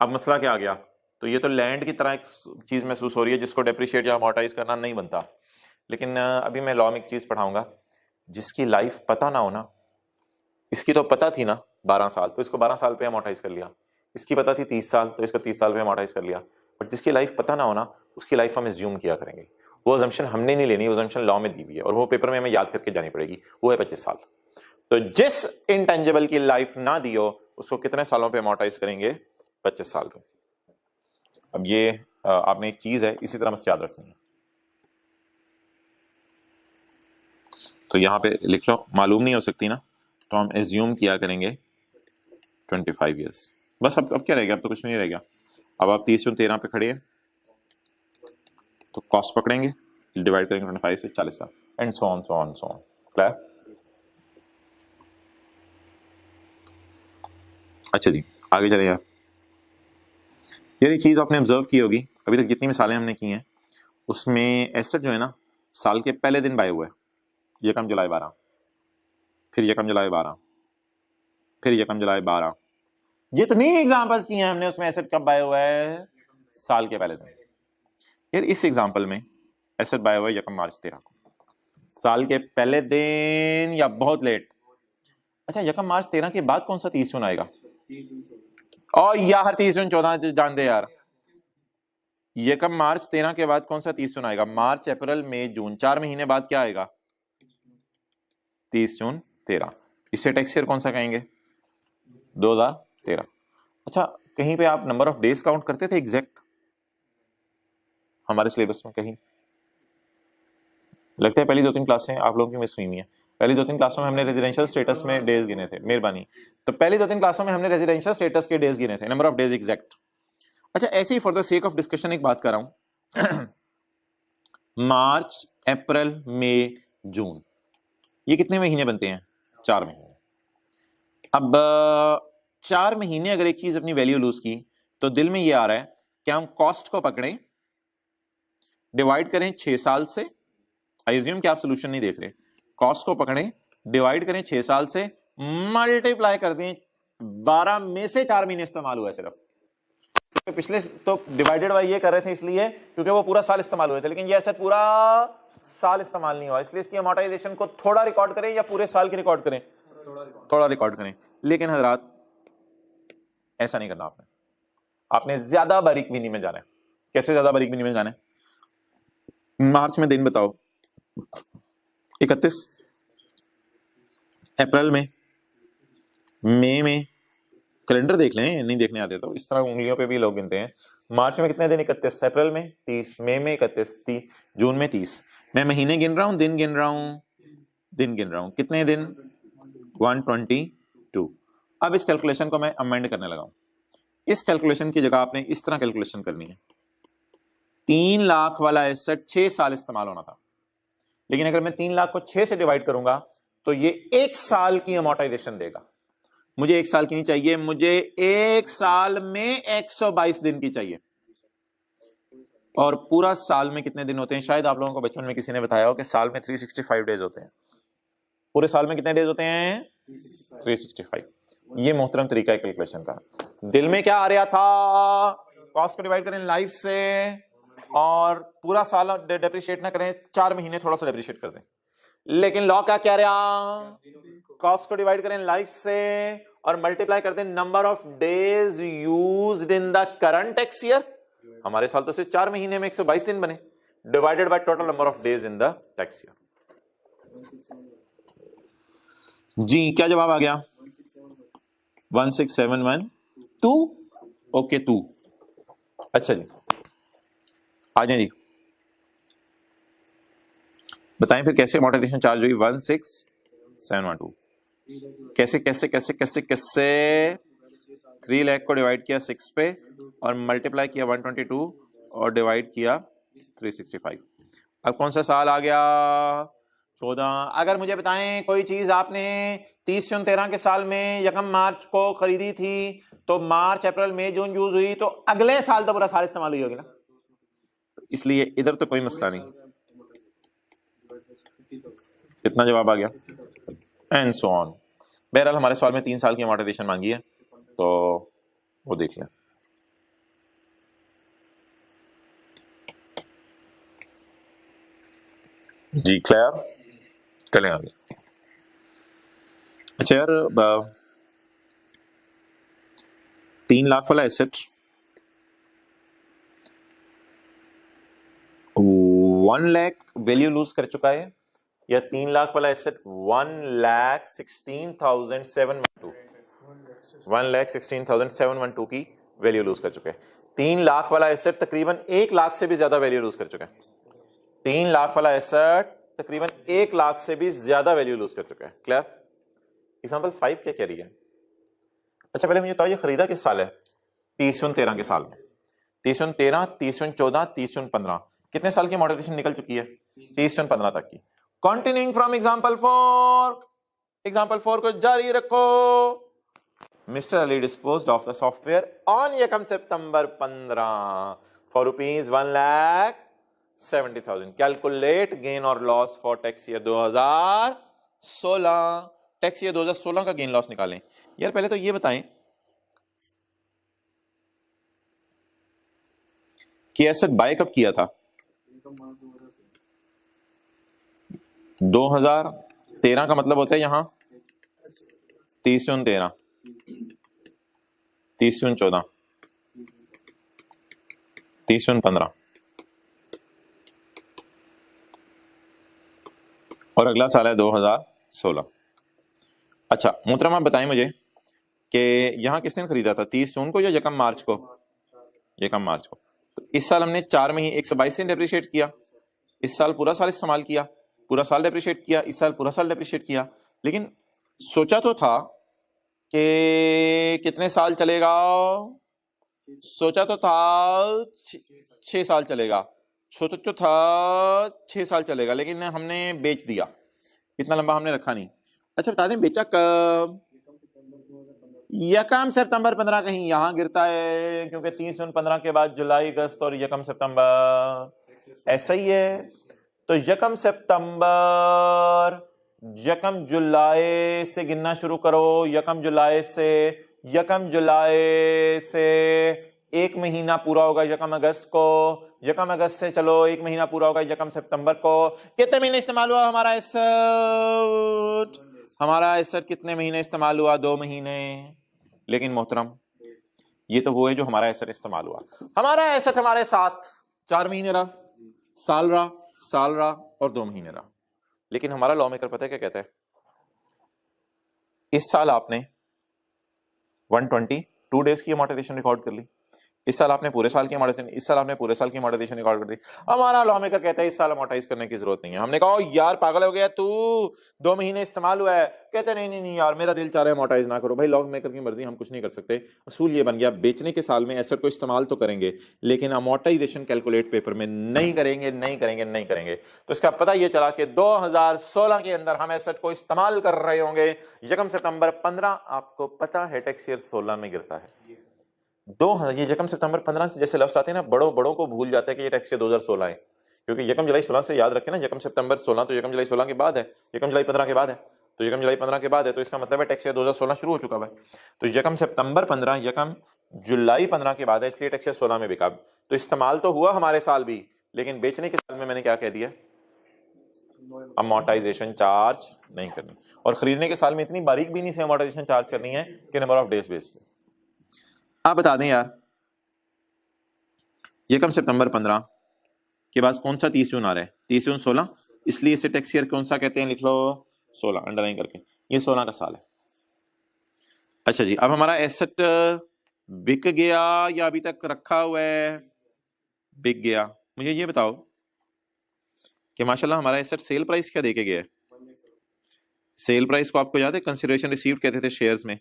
अब मसला क्या आ गया, तो ये तो लैंड की तरह एक चीज महसूस हो रही है जिसको डेप्रिशिएट या अमोर्टाइज करना नहीं बनता। लेकिन अभी मैं लॉ में एक चीज पढ़ाऊंगा, जिसकी लाइफ पता ना हो ना, इसकी तो पता थी ना 12 साल, तो इसको 12 साल पे अमोर्टाइज कर लिया। इसकी पता थी 30 साल, तो इसको 30 साल पे अमोर्टाइज कर लिया। बट जिसकी लाइफ पता ना हो ना, उसकी लाइफ हम एज्यूम किया करेंगे। वो अजम्पशन हमने नहीं लेनी, वो अजम्पशन लॉ में दी हुई है और वो पेपर में हमें याद करके जानी पड़ेगी, वो है 25 साल। तो जिस इंटेंजिबल की लाइफ ना दी हो उसको कितने सालों पे अमोर्टाइज करेंगे? 25 साल पे। अब ये आपने एक चीज है इसी तरह बस याद रखनी है। तो यहां पे लिख लो, मालूम नहीं हो सकती ना, तो हम एज्यूम किया करेंगे 25 ईयर्स। बस अब क्या रह गया, अब तो कुछ नहीं रह गया। अब आप 30 जून 13 पे खड़े हैं तो कॉस्ट पकड़ेंगे, डिवाइड करेंगे 25 से 40 साल, and so on so on so on. Clear? अच्छा जी आगे चले आप। यार ये चीज आपने ऑब्जर्व की होगी, अभी तक जितनी मिसालें हमने की हैं उसमें एसेट जो है ना साल के पहले दिन बाय हुआ है, यकम जुलाई 12, फिर यकम जुलाई 12, फिर यकम जुलाई 12। जितनी एग्जांपल्स की हैं हमने उसमें एसेट कब बाय हुआ है? साल के पहले दिन। यार इस एग्जांपल में एसेट बाय हुआ है यकम मार्च 13 को, साल के पहले दिन या बहुत लेट? अच्छा, यकम मार्च 13 के बाद कौन सा 30 जून आएगा? और यार 30 जून 14 जान दे यार। यकम मार्च 13 के बाद कौन सा 30 जून आएगा? मार्च, अप्रैल, मई, जून, 4 महीने बाद क्या आएगा? 30 जून 13। इससे टैक्स ईयर कौन सा कहेंगे? 2013। अच्छा, कहीं पे आप नंबर ऑफ डेज काउंट करते थे एग्जैक्ट? हमारे सिलेबस में कहीं लगता है पहली 2-3 क्लासें आप लोगों की मिस हुई है। पहली 2-3 क्लासों में हमने रेजिडेंशियल स्टेटस में डेज गिने थे, मेहरबानी। तो पहली 2-3 क्लासों में हमने रेजिडेंशियल स्टेटस के डेज गिने थे, नंबर ऑफ डेज एग्जैक्ट। अच्छा, ऐसे ही for the sake of discussion एक बात कर रहा हूं मार्च, अप्रैल, मई, जून, ये कितने महीने बनते हैं? 4 महीने। अब 4 महीने अगर एक चीज अपनी वैल्यू लूज की तो दिल में ये आ रहा है कि हम कॉस्ट को पकड़ें, डिवाइड करें 6 साल से। आई अज्यूम कि आप सोल्यूशन नहीं देख रहे। कॉस्ट को पकड़ें, डिवाइड करें 6 साल से, मल्टीप्लाई कर दें 12 में से 4 महीने इस्तेमाल हुआ है सिर्फ। तो पिछले तो डिवाइडेड बाय ये कर रहे थे इसलिए क्योंकि वो पूरा साल इस्तेमाल हुए थे, लेकिन ये एसेट पूरा साल इस्तेमाल नहीं हुआ, इसलिए इसकी अमोर्टाइजेशन को थोड़ा रिकॉर्ड करें या पूरे साल की रिकॉर्ड करें, थोड़ा रिकॉर्ड करें। लेकिन हजरात ऐसा नहीं करना, आपने ज्यादा बारीक बीनी में जाना है। कैसे ज्यादा बारीक बीनी में जाना है? मार्च में दिन बताओ, 31, अप्रैल में, मई में, कैलेंडर देख लें, नहीं देखने आते तो इस तरह उंगलियों पे भी लोग गिनते हैं। मार्च में कितने दिन? 31, अप्रैल में 30, मई में 31, जून में 30। मैं महीने गिन रहा हूं, दिन गिन रहा हूं, दिन गिन रहा हूं, कितने दिन? 122। अब इस कैलकुलेशन को मैं अमेंड करने लगा हूं। इस कैलकुलेशन की जगह आपने इस तरह कैलकुलेशन करनी है। 3 लाख वाला एसेट 6 साल इस्तेमाल होना था, लेकिन अगर मैं 3 लाख को 6 से डिवाइड करूंगा तो ये 1 साल की अमोर्टाइजेशन देगा। मुझे 1 साल की नहीं चाहिए, मुझे 1 साल में 122 दिन की चाहिए। और पूरा साल में कितने दिन होते हैं? शायद आप लोगों को बचपन में किसी ने बताया हो कि साल में 365 डेज होते हैं। पूरे साल में कितने डेज होते हैं? 365। ये मोहतरम तरीका है कैलकुलेशन का। दिल में क्या आ रहा था? कॉस्ट को डिवाइड करें लाइफ से और पूरा साल डेप्रिशिएट ना करें, 4 महीने थोड़ा सा डेप्रिशिएट कर दें। लेकिन लॉ क्या कह रहा? कॉस्ट को डिवाइड करें लाइफ से और मल्टीप्लाई कर दें number of days used in the current tax year. हमारे साल तो सिर्फ 4 महीने में 122 दिन बने, divided by total number of days in the tax year. जी क्या जवाब आ गया? 16712। ओके 2। अच्छा जी आ जाए जी, बताएं फिर कैसे अमोर्टाइजेशन चार्ज हुई? 16712। कैसे कैसे कैसे कैसे कैसे? 3 लाख को डिवाइड किया 6 पे और मल्टीप्लाई किया 122 और डिवाइड किया 365। अब कौन सा साल आ गया? 14। अगर मुझे बताएं कोई चीज आपने 30 जून 13 के साल में 1 मार्च को खरीदी थी, तो मार्च अप्रैल मई जून यूज हुई, तो अगले साल तो पूरा साल इस्तेमाल हुई होगी ना, इसलिए इधर तो कोई मसला नहीं। कितना जवाब आ गया? And so on. बहरहाल हमारे सवाल में 3 साल की अमोर्टाइजेशन मांगी है, तो वो देख लें। जी क्लियर? चलें आगे। अच्छा यार 3 लाख वाला एसेट 1 लाख वैल्यू लूज कर चुका है, या 3 लाख वाला एसेट 1,16,712 1,16,712 की वैल्यू लूज कर चुके हैं। 3 लाख वाला एसेट तकरीबन 1 लाख से भी ज्यादा वैल्यू लूज कर चुका है। 3 लाख वाला एसेट तकरीबन 1 लाख से भी ज्यादा वैल्यू लूज कर चुका है। क्लियर? एग्जांपल 5 क्या कह रही है? अच्छा पहले मुझे बताओ ये खरीदा किस साल है? 30 जून 13 के साल में। 30 जून 13, 30 जून 14, 30 जून 15, कितने साल की अमोर्टाइजेशन निकल चुकी है? 30 जून 15 तक की। कंटिन्यूइंग फ्रॉम एग्जांपल 4, एग्जांपल 4 को जारी रखो। Mister Ali disposed of the software on 1 September 15 for ₹1,70,000। Calculate gain और loss for tax year 2016। Tax year 2016 का गेन लॉस निकालें। यार पहले तो ये बताएं कि एसेट बाय कब किया था? 2013 का मतलब होता है यहां 30 जून 13, 30 जून 14, 30 जून 15 और अगला साल है 2016। अच्छा मोहतरमा बताएं मुझे कि यहां किस दिन खरीदा था? 30 जून को या 1 मार्च को? 1 मार्च को। तो इस साल हमने 4 महीने 122 दिन डेप्रिशिएट किया, इस साल पूरा साल इस्तेमाल किया, पूरा साल डेप्रिशिएट किया, इस साल पूरा साल डेप्रिशिएट किया। लेकिन सोचा तो था कि कितने साल चलेगा? सोचा तो था 6 साल चलेगा, सोचा तो था 6 साल चलेगा, लेकिन हमने बेच दिया, इतना लंबा हमने रखा नहीं। अच्छा बता दें बेचा कब? 1 सितंबर 15 कहीं यहां गिरता है, क्योंकि 30 जून 15 के बाद जुलाई अगस्त और 1 सितंबर ऐसा ही है। तो 1 सितंबर 1 जुलाई से गिनना शुरू करो, 1 जुलाई से यकम जुलाई से एक महीना पूरा होगा यकम अगस्त को, यकम अगस्त से चलो एक महीना पूरा होगा यकम सितंबर को। कितने महीने इस्तेमाल हुआ हमारा एसेट? हमारा एसेट कितने महीने इस्तेमाल हुआ? 2 महीने। लेकिन मोहतरम ये तो वो है जो हमारा एसेट इस्तेमाल हुआ। हमारा एसेट हमारे साथ 4 महीने रहा, साल रहा, साल रहा और 2 महीने रहा। लेकिन हमारा लॉ मेकर पता है क्या कहता है? इस साल आपने 122 डेज की अमोर्टाइजेशन रिकॉर्ड कर ली, इस साल आपने पूरे साल की अमोर्टाइजेशन, इस साल आपने पूरे साल की अमोर्टाइजेशन रिकॉर्ड कर दी। हमारा लॉ मेकर कहता है इस साल अमोर्टाइज करने की जरूरत नहीं है। हमने कहा यार पागल हो गया तू, 2 महीने इस्तेमाल हुआ है। कहते नहीं नहीं नहीं यार मेरा दिल चाह रहा है अमोर्टाइज ना करो। भाई लॉ मेकर की मर्जी, हम कुछ नहीं कर सकते। असूल ये बन गया बेचने के साल में एसेट को इस्तेमाल तो करेंगे लेकिन अमोर्टाइजेशन कैलकुलेट पेपर में नहीं करेंगे, नहीं करेंगे, नहीं करेंगे। तो इसका पता ये चला कि 2016 के अंदर हम एसेट को इस्तेमाल कर रहे होंगे यकम सितंबर 15। आपको पता है टैक्स ईयर 16 में गिरता है। ये यकम सितंबर 15 से जैसे लफ्ज आते हैं ना, बड़ों को भूल जाते हैं कि ये टैक्स ईयर 2016 है, क्योंकि यकम जुलाई 16 से याद रखें ना, यकम सितंबर 16 तो यकम जुलाई 16 के बाद है, यकम जुलाई 15 के बाद है, तो यकम जुलाई 15 के बाद है, तो इसका मतलब है टैक्स ईयर 2016 शुरू हो चुका है। तो यकम सितंबर 15 यकम जुलाई 15 के बाद है, इसलिए टैक्स ईयर 16 में बिका। तो इस्तेमाल तो हुआ हमारे साल भी, लेकिन बेचने के साल में मैंने क्या कह दिया? अमोर्टाइजेशन चार्ज नहीं करनी। और खरीदने के साल में इतनी बारीक भी नहीं से अमोर्टाइजेशन चार्ज करनी है कि नंबर ऑफ डेज बेस पे। आप बता दें यार, यकम सितंबर 15 के बाद कौन सा 30 जून आ रहा है? 30 जून 16, इसलिए इसे टैक्स ईयर कौन सा कहते हैं? लिख लो 16 अंडरलाइन करके, ये 16 का साल है। अच्छा जी, अब हमारा एसेट बिक गया या अभी तक रखा हुआ है? बिक गया। मुझे ये बताओ कि माशाल्लाह हमारा एसेट सेल प्राइस क्या देके गया है? सेल प्राइस को आपको याद है कंसिडरेशन रिसीव्ड कहते थे शेयर्स में,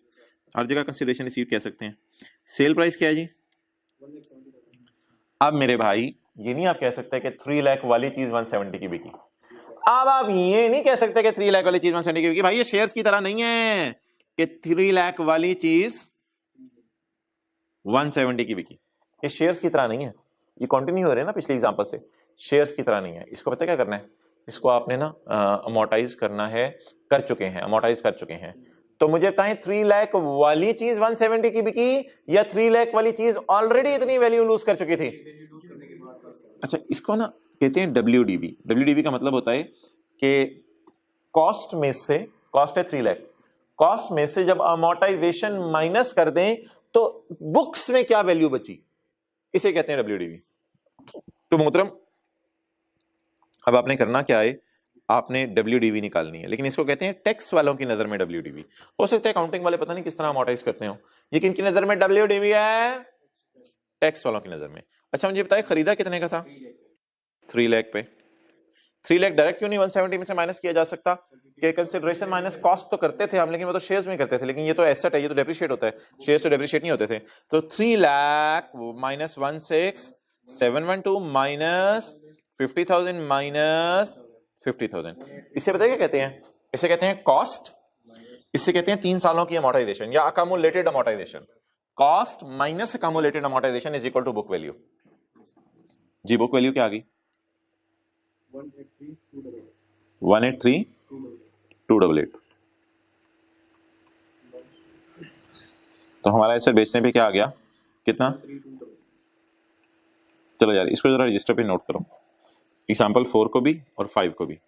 हर जगह कंसिडरेशन रिसीव्ड कह सकते हैं। सेल प्राइस क्या है जी? अब मेरे भाई ये नहीं आप कह सकते कि 3 लाख वाली चीज 170 की बिकी। अब आप ये नहीं कह सकते कि 3 लाख वाली चीज 170 की बिकी। भाई ये शेयर्स की तरह नहीं है कि 3 लाख वाली चीज 170 की बिकी। ये शेयर्स की तरह नहीं है, ये कंटिन्यू हो रहे हैं ना पिछले एग्जांपल से। शेयर्स की तरह नहीं है। इसको पता है क्या करना है? इसको आपने ना अमोर्टाइज करना है, कर चुके हैं, अमोर्टाइज कर चुके हैं। तो मुझे बताएं 3 लाख वाली चीज 170 की बिकी या 3 लाख वाली चीज ऑलरेडी इतनी वैल्यू लूज कर चुकी थी? अच्छा, इसको ना कहते हैं WDV। WDV का मतलब होता है कि कॉस्ट में से, कॉस्ट है 3 लाख, कॉस्ट में से जब अमोर्टाइजेशन माइनस कर दें तो बुक्स में क्या वैल्यू बची, इसे कहते हैं WDV। तो मोहतरम अब आपने करना क्या है? आपने WDV निकालनी है, लेकिन इसको कहते हैं टैक्स वालों की नजर में WDV। हो सकता है अकाउंटिंग वाले पता नहीं किस तरह अमोर्टाइज करते हो, ये किन की नजर में WDV है? टैक्स वालों की नजर में। अच्छा मुझे बताए खरीदा कितने का था? 3 लाख पे। 3 लाख डायरेक्ट क्यों नहीं 170 में से माइनस किया जा सकता? कि कंसिडरेशन माइनस कॉस्ट तो करते थे हम, लेकिन वो तो शेयर्स में करते थे, लेकिन ये तो एसेट है, ये तो डेप्रिशिएट होता है, शेयर्स तो डेप्रिशिएट नहीं होते थे। तो 3 लाख माइनस 16712 माइनस 50,000 माइनस 50,000, इसे पता है क्या कहते हैं? इसे कहते हैं कॉस्ट। इसे कहते हैं 3 सालों की अमोर्टाइजेशन या accumulated amortisation. Cost minus accumulated amortisation is equal to book value. जी बुक वैल्यू क्या आ गई? 183,288। तो हमारा ऐसे बेचने पे क्या आ गया? कितना? चलो यार इसको जरा रजिस्टर पे नोट करो, एग्जाम्पल 4 को भी और 5 को भी।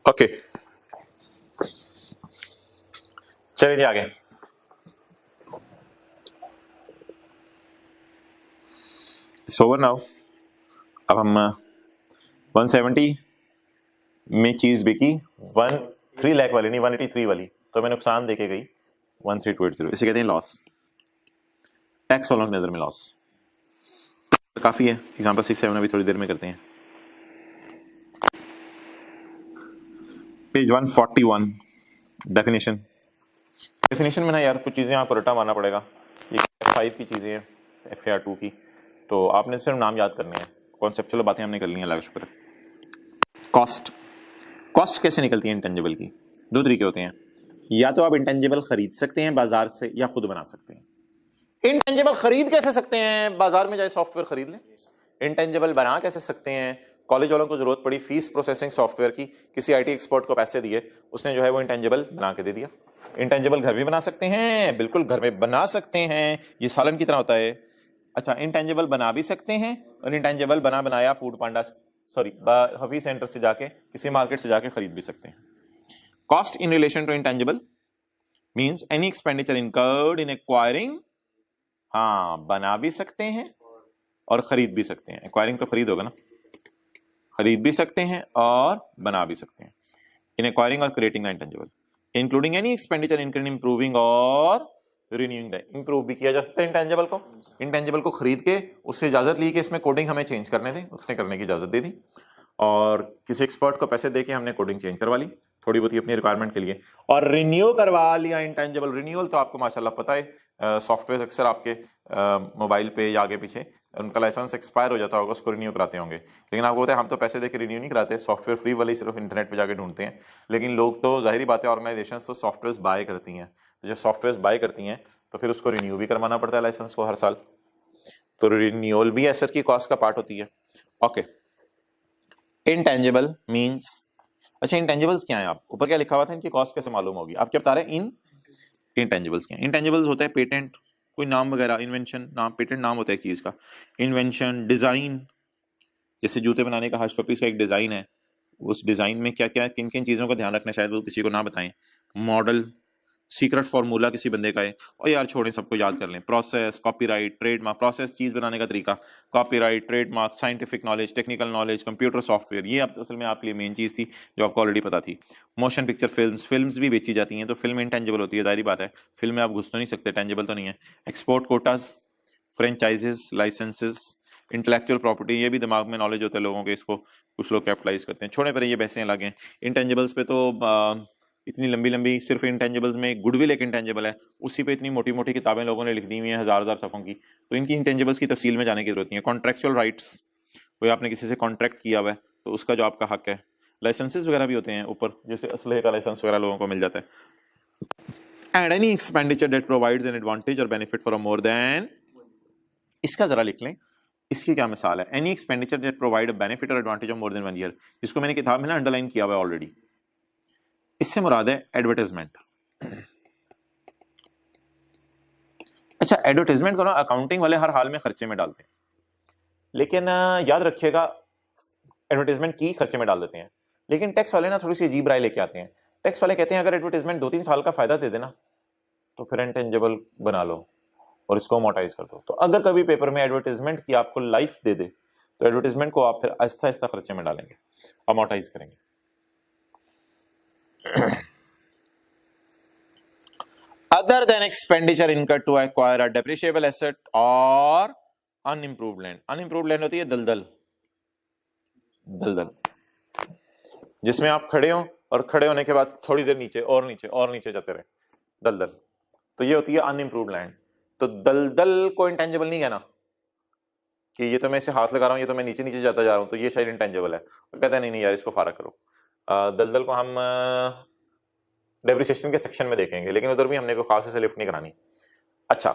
ओके चलिए जी आगे। It's over now. अब हम 170 में चीज बिकी 3 लाख वाली नहीं 183 वाली, तो मैं नुकसान देके गई 13280, इसे कहते हैं लॉस, टैक्स वालों की नजर में लॉस। तो काफी है, एग्जांपल 6-7 अभी थोड़ी देर में करते हैं। Page 141 definition. डेफिनेशन में ना यार कुछ चीजें आपको रटा मारना पड़ेगा, ये F5 की चीजें हैं, FAR2 की, तो आपने सिर्फ नाम याद करने हैं, कॉन्सेप्चुअल बातें हमने कर ली हैं, अल्लाह का शुक्र। कॉस्ट, कॉस्ट कैसे निकलती है इंटेंजिबल की? दो तरीके होते हैं, या तो आप इंटेंजिबल खरीद सकते हैं बाजार से या खुद बना सकते हैं। इंटेंजिबल खरीद कैसे सकते हैं? बाजार में जाए सॉफ्टवेयर खरीद लें। इंटेंजिबल बना कैसे सकते हैं? कॉलेज वालों को जरूरत पड़ी फीस प्रोसेसिंग सॉफ्टवेयर की, किसी आईटी एक्सपर्ट को पैसे दिए, उसने जो है वो इंटेंजिबल बना के दे दिया। इंटेंजिबल घर भी बना सकते हैं, बिल्कुल घर में बना सकते हैं, ये सालन की तरह होता है। अच्छा, इंटेंजिबल बना भी सकते हैं और इंटेंजिबल बना बनाया फूड पांडा सॉरी हफीज सेंटर से जाके किसी मार्केट से जाके खरीद भी सकते हैं। Cost in relation to intangible means any expenditure incurred in acquiring, हाँ बना भी सकते हैं और खरीद भी सकते हैं। एक्वायरिंग तो खरीद होगा ना, खरीद भी सकते हैं और बना भी सकते हैं। इन एक्वायरिंग और creating the intangible including any expenditure in improving और रिन्यूइंग द, इंप्रूव भी किया जा सकता है इंटेंजिबल को। इंटेंजिबल को खरीद के उससे इजाजत ली कि इसमें कोडिंग हमें चेंज करने दें, उसने करने की इजाजत दे दी, और किसी एक्सपर्ट को पैसे देके हमने कोडिंग चेंज करवा ली थोड़ी बहुत अपनी रिक्वायरमेंट के लिए, और रिन्यू करवा लिया इंटेंजिबल। रिन्यूअल तो आपको माशाल्लाह पता है, सॉफ्टवेयर अक्सर आपके मोबाइल पे या आगे पीछे उनका लाइसेंस एक्सपायर हो जाता होगा, उसको रिन्यू कराते होंगे, लेकिन आपको पता है हम तो पैसे देके रिन्यू नहीं कराते, सॉफ्टवेयर फ्री वाले सिर्फ इंटरनेट पे जाके ढूंढते हैं। लेकिन लोग तो जाहिर बात है ऑर्गेनाइजेशन तो सॉफ्टवेयर बाय करती हैं, तो जब सॉफ्टवेयर बाय करती हैं तो फिर उसको रिन्यू भी करवाना पड़ता है लाइसेंस को हर साल, तो रिन्यूअल भी एसेट की कॉस्ट का पार्ट होती है। ओके, इंटेंजिबल मींस, अच्छा इंटेंजिबल्स क्या है? आप ऊपर क्या लिखा हुआ था, इनकी कॉस्ट कैसे मालूम होगी? आप क्या बता रहे हैं? इन इंटेंजिबल्स क्या है? इंटेंजिबल्स होता है पेटेंट, कोई नाम वगैरह, इन्वेंशन, नाम पेटेंट नाम होता है एक चीज का, इन्वेंशन, डिजाइन, जैसे जूते बनाने का हर्ष पपीज का एक डिजाइन है, उस डिजाइन में क्या क्या किन किन चीजों का ध्यान रखना, शायद वो किसी को ना बताएं। मॉडल, सीक्रेट फार्मूला किसी बंदे का है, और यार छोड़ें सबको याद कर लें। प्रोसेस, कॉपीराइट, ट्रेडमार्क, प्रोसेस चीज बनाने का तरीका, copyright, trademark, scientific knowledge, technical knowledge, computer software, ये अब असल में आपके लिए मेन चीज थी जो आपको ऑलरेडी पता थी। मोशन पिक्चर फिल्म्स, फिल्म्स भी बेची जाती हैं, तो फिल्म इंटेंजिबल होती है, जाहिर बात है, फिल्म में आप घुस तो नहीं सकते, टेंजिबल तो नहीं है। Export quotas, franchises, licences, intellectual property, ये भी दिमाग में नॉलेज होता है लोगों के, इसको कुछ लोग कैपिटलाइज करते हैं। छोड़े पर ये बहसें अलग हैं। इंटेंजिबल्स पे तो इतनी लंबी लंबी, सिर्फ इंटेंजिबल्स में गुडविल एक इंटेंजिबल है, उसी पे इतनी मोटी मोटी किताबें लोगों ने लिख दी हुई हैं, हजार हजार सफ़ों की, तो इनकी इंटेंजिबल्स की तफसील में जाने की जरूरत नहीं है। कॉन्ट्रेक्चुअल राइट्स, कोई आपने किसी से कॉन्ट्रैक्ट किया हुआ है तो उसका जो आपका हक है। लाइसेंसेस वगैरह भी होते हैं ऊपर, जैसे असलहे का लाइसेंस वगैरह लोगों को मिल जाता है। And any expenditure that provides an advantage और बेनिफिट फॉर मोर देन, इसका जरा लिख लें, इसकी क्या मिसाल है? Any expenditure that provide benefit और advantage of more than 1 year, जिसको मैंने किताब में ना अंडरलाइन किया हुआ है ऑलरेडी। इससे मुराद है एडवर्टाइजमेंट। अच्छा, एडवर्टाइजमेंट को ना अकाउंटिंग वाले हर हाल में खर्चे में डालते हैं, लेकिन याद रखिएगा एडवर्टाइजमेंट की खर्चे में डाल देते हैं, लेकिन टैक्स वाले ना थोड़ी सी अजीब राय लेके आते हैं। टैक्स वाले कहते हैं अगर एडवर्टाइजमेंट 2-3 साल का फायदा दे देना तो फिर इंटेंजिबल बना लो और इसको अमोर्टाइज कर दो। तो अगर कभी पेपर में एडवर्टाइजमेंट की आपको लाइफ दे दे तो एडवर्टाइजमेंट को आप फिर आहिस्ता आहिस्ता खर्चे में डालेंगे, अमोर्टाइज करेंगे। Other than expenditure incurred to acquire a depreciable asset or unimproved land, unimproved land होती है दलदल, दलदल जिसमें आप खड़े हो और खड़े होने के बाद थोड़ी देर नीचे और नीचे और नीचे जाते रहे, दलदल, तो ये होती है अनइम्प्रूव्ड लैंड। तो दलदल को इंटेंजिबल नहीं कहना कि ये तो मैं इसे हाथ लगा रहा हूँ, ये तो मैं नीचे नीचे जाता जा रहा हूँ, तो ये शायद इंटेंजिबल है। तो कहता है नहीं नहीं यार इसको फारक करो। दलदल को हम डेप्रिसिएशन के सेक्शन में देखेंगे, लेकिन उधर भी हमने कोई खास से लिफ्ट नहीं करानी। अच्छा,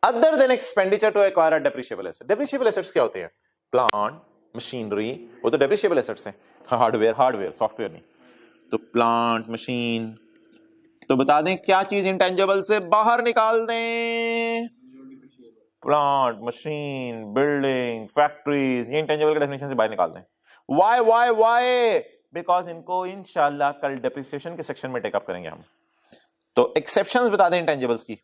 other than expenditure to acquire a depreciable asset, depreciable assets क्या होते हैं? प्लांट, मशीनरी, वो तो डेप्रिशिएबल एसेट्स हैं। हार्डवेयर सॉफ्टवेयर नहीं। तो प्लांट, मशीन, तो बता दें क्या चीज इंटेंजिबल से बाहर निकाल दें? प्लांट, मशीन, बिल्डिंग, फैक्ट्रीज, ये इंटेंजिबल के डेफिनेशन से बाहर निकाल दें। वाई बिकॉज इनको इंशाल्लाह कल डेप्रिसिएशन के सेक्शन में टेकअप करेंगे हम। तो एक्सेप्शंस बता दें इंटेंजिबल्स की,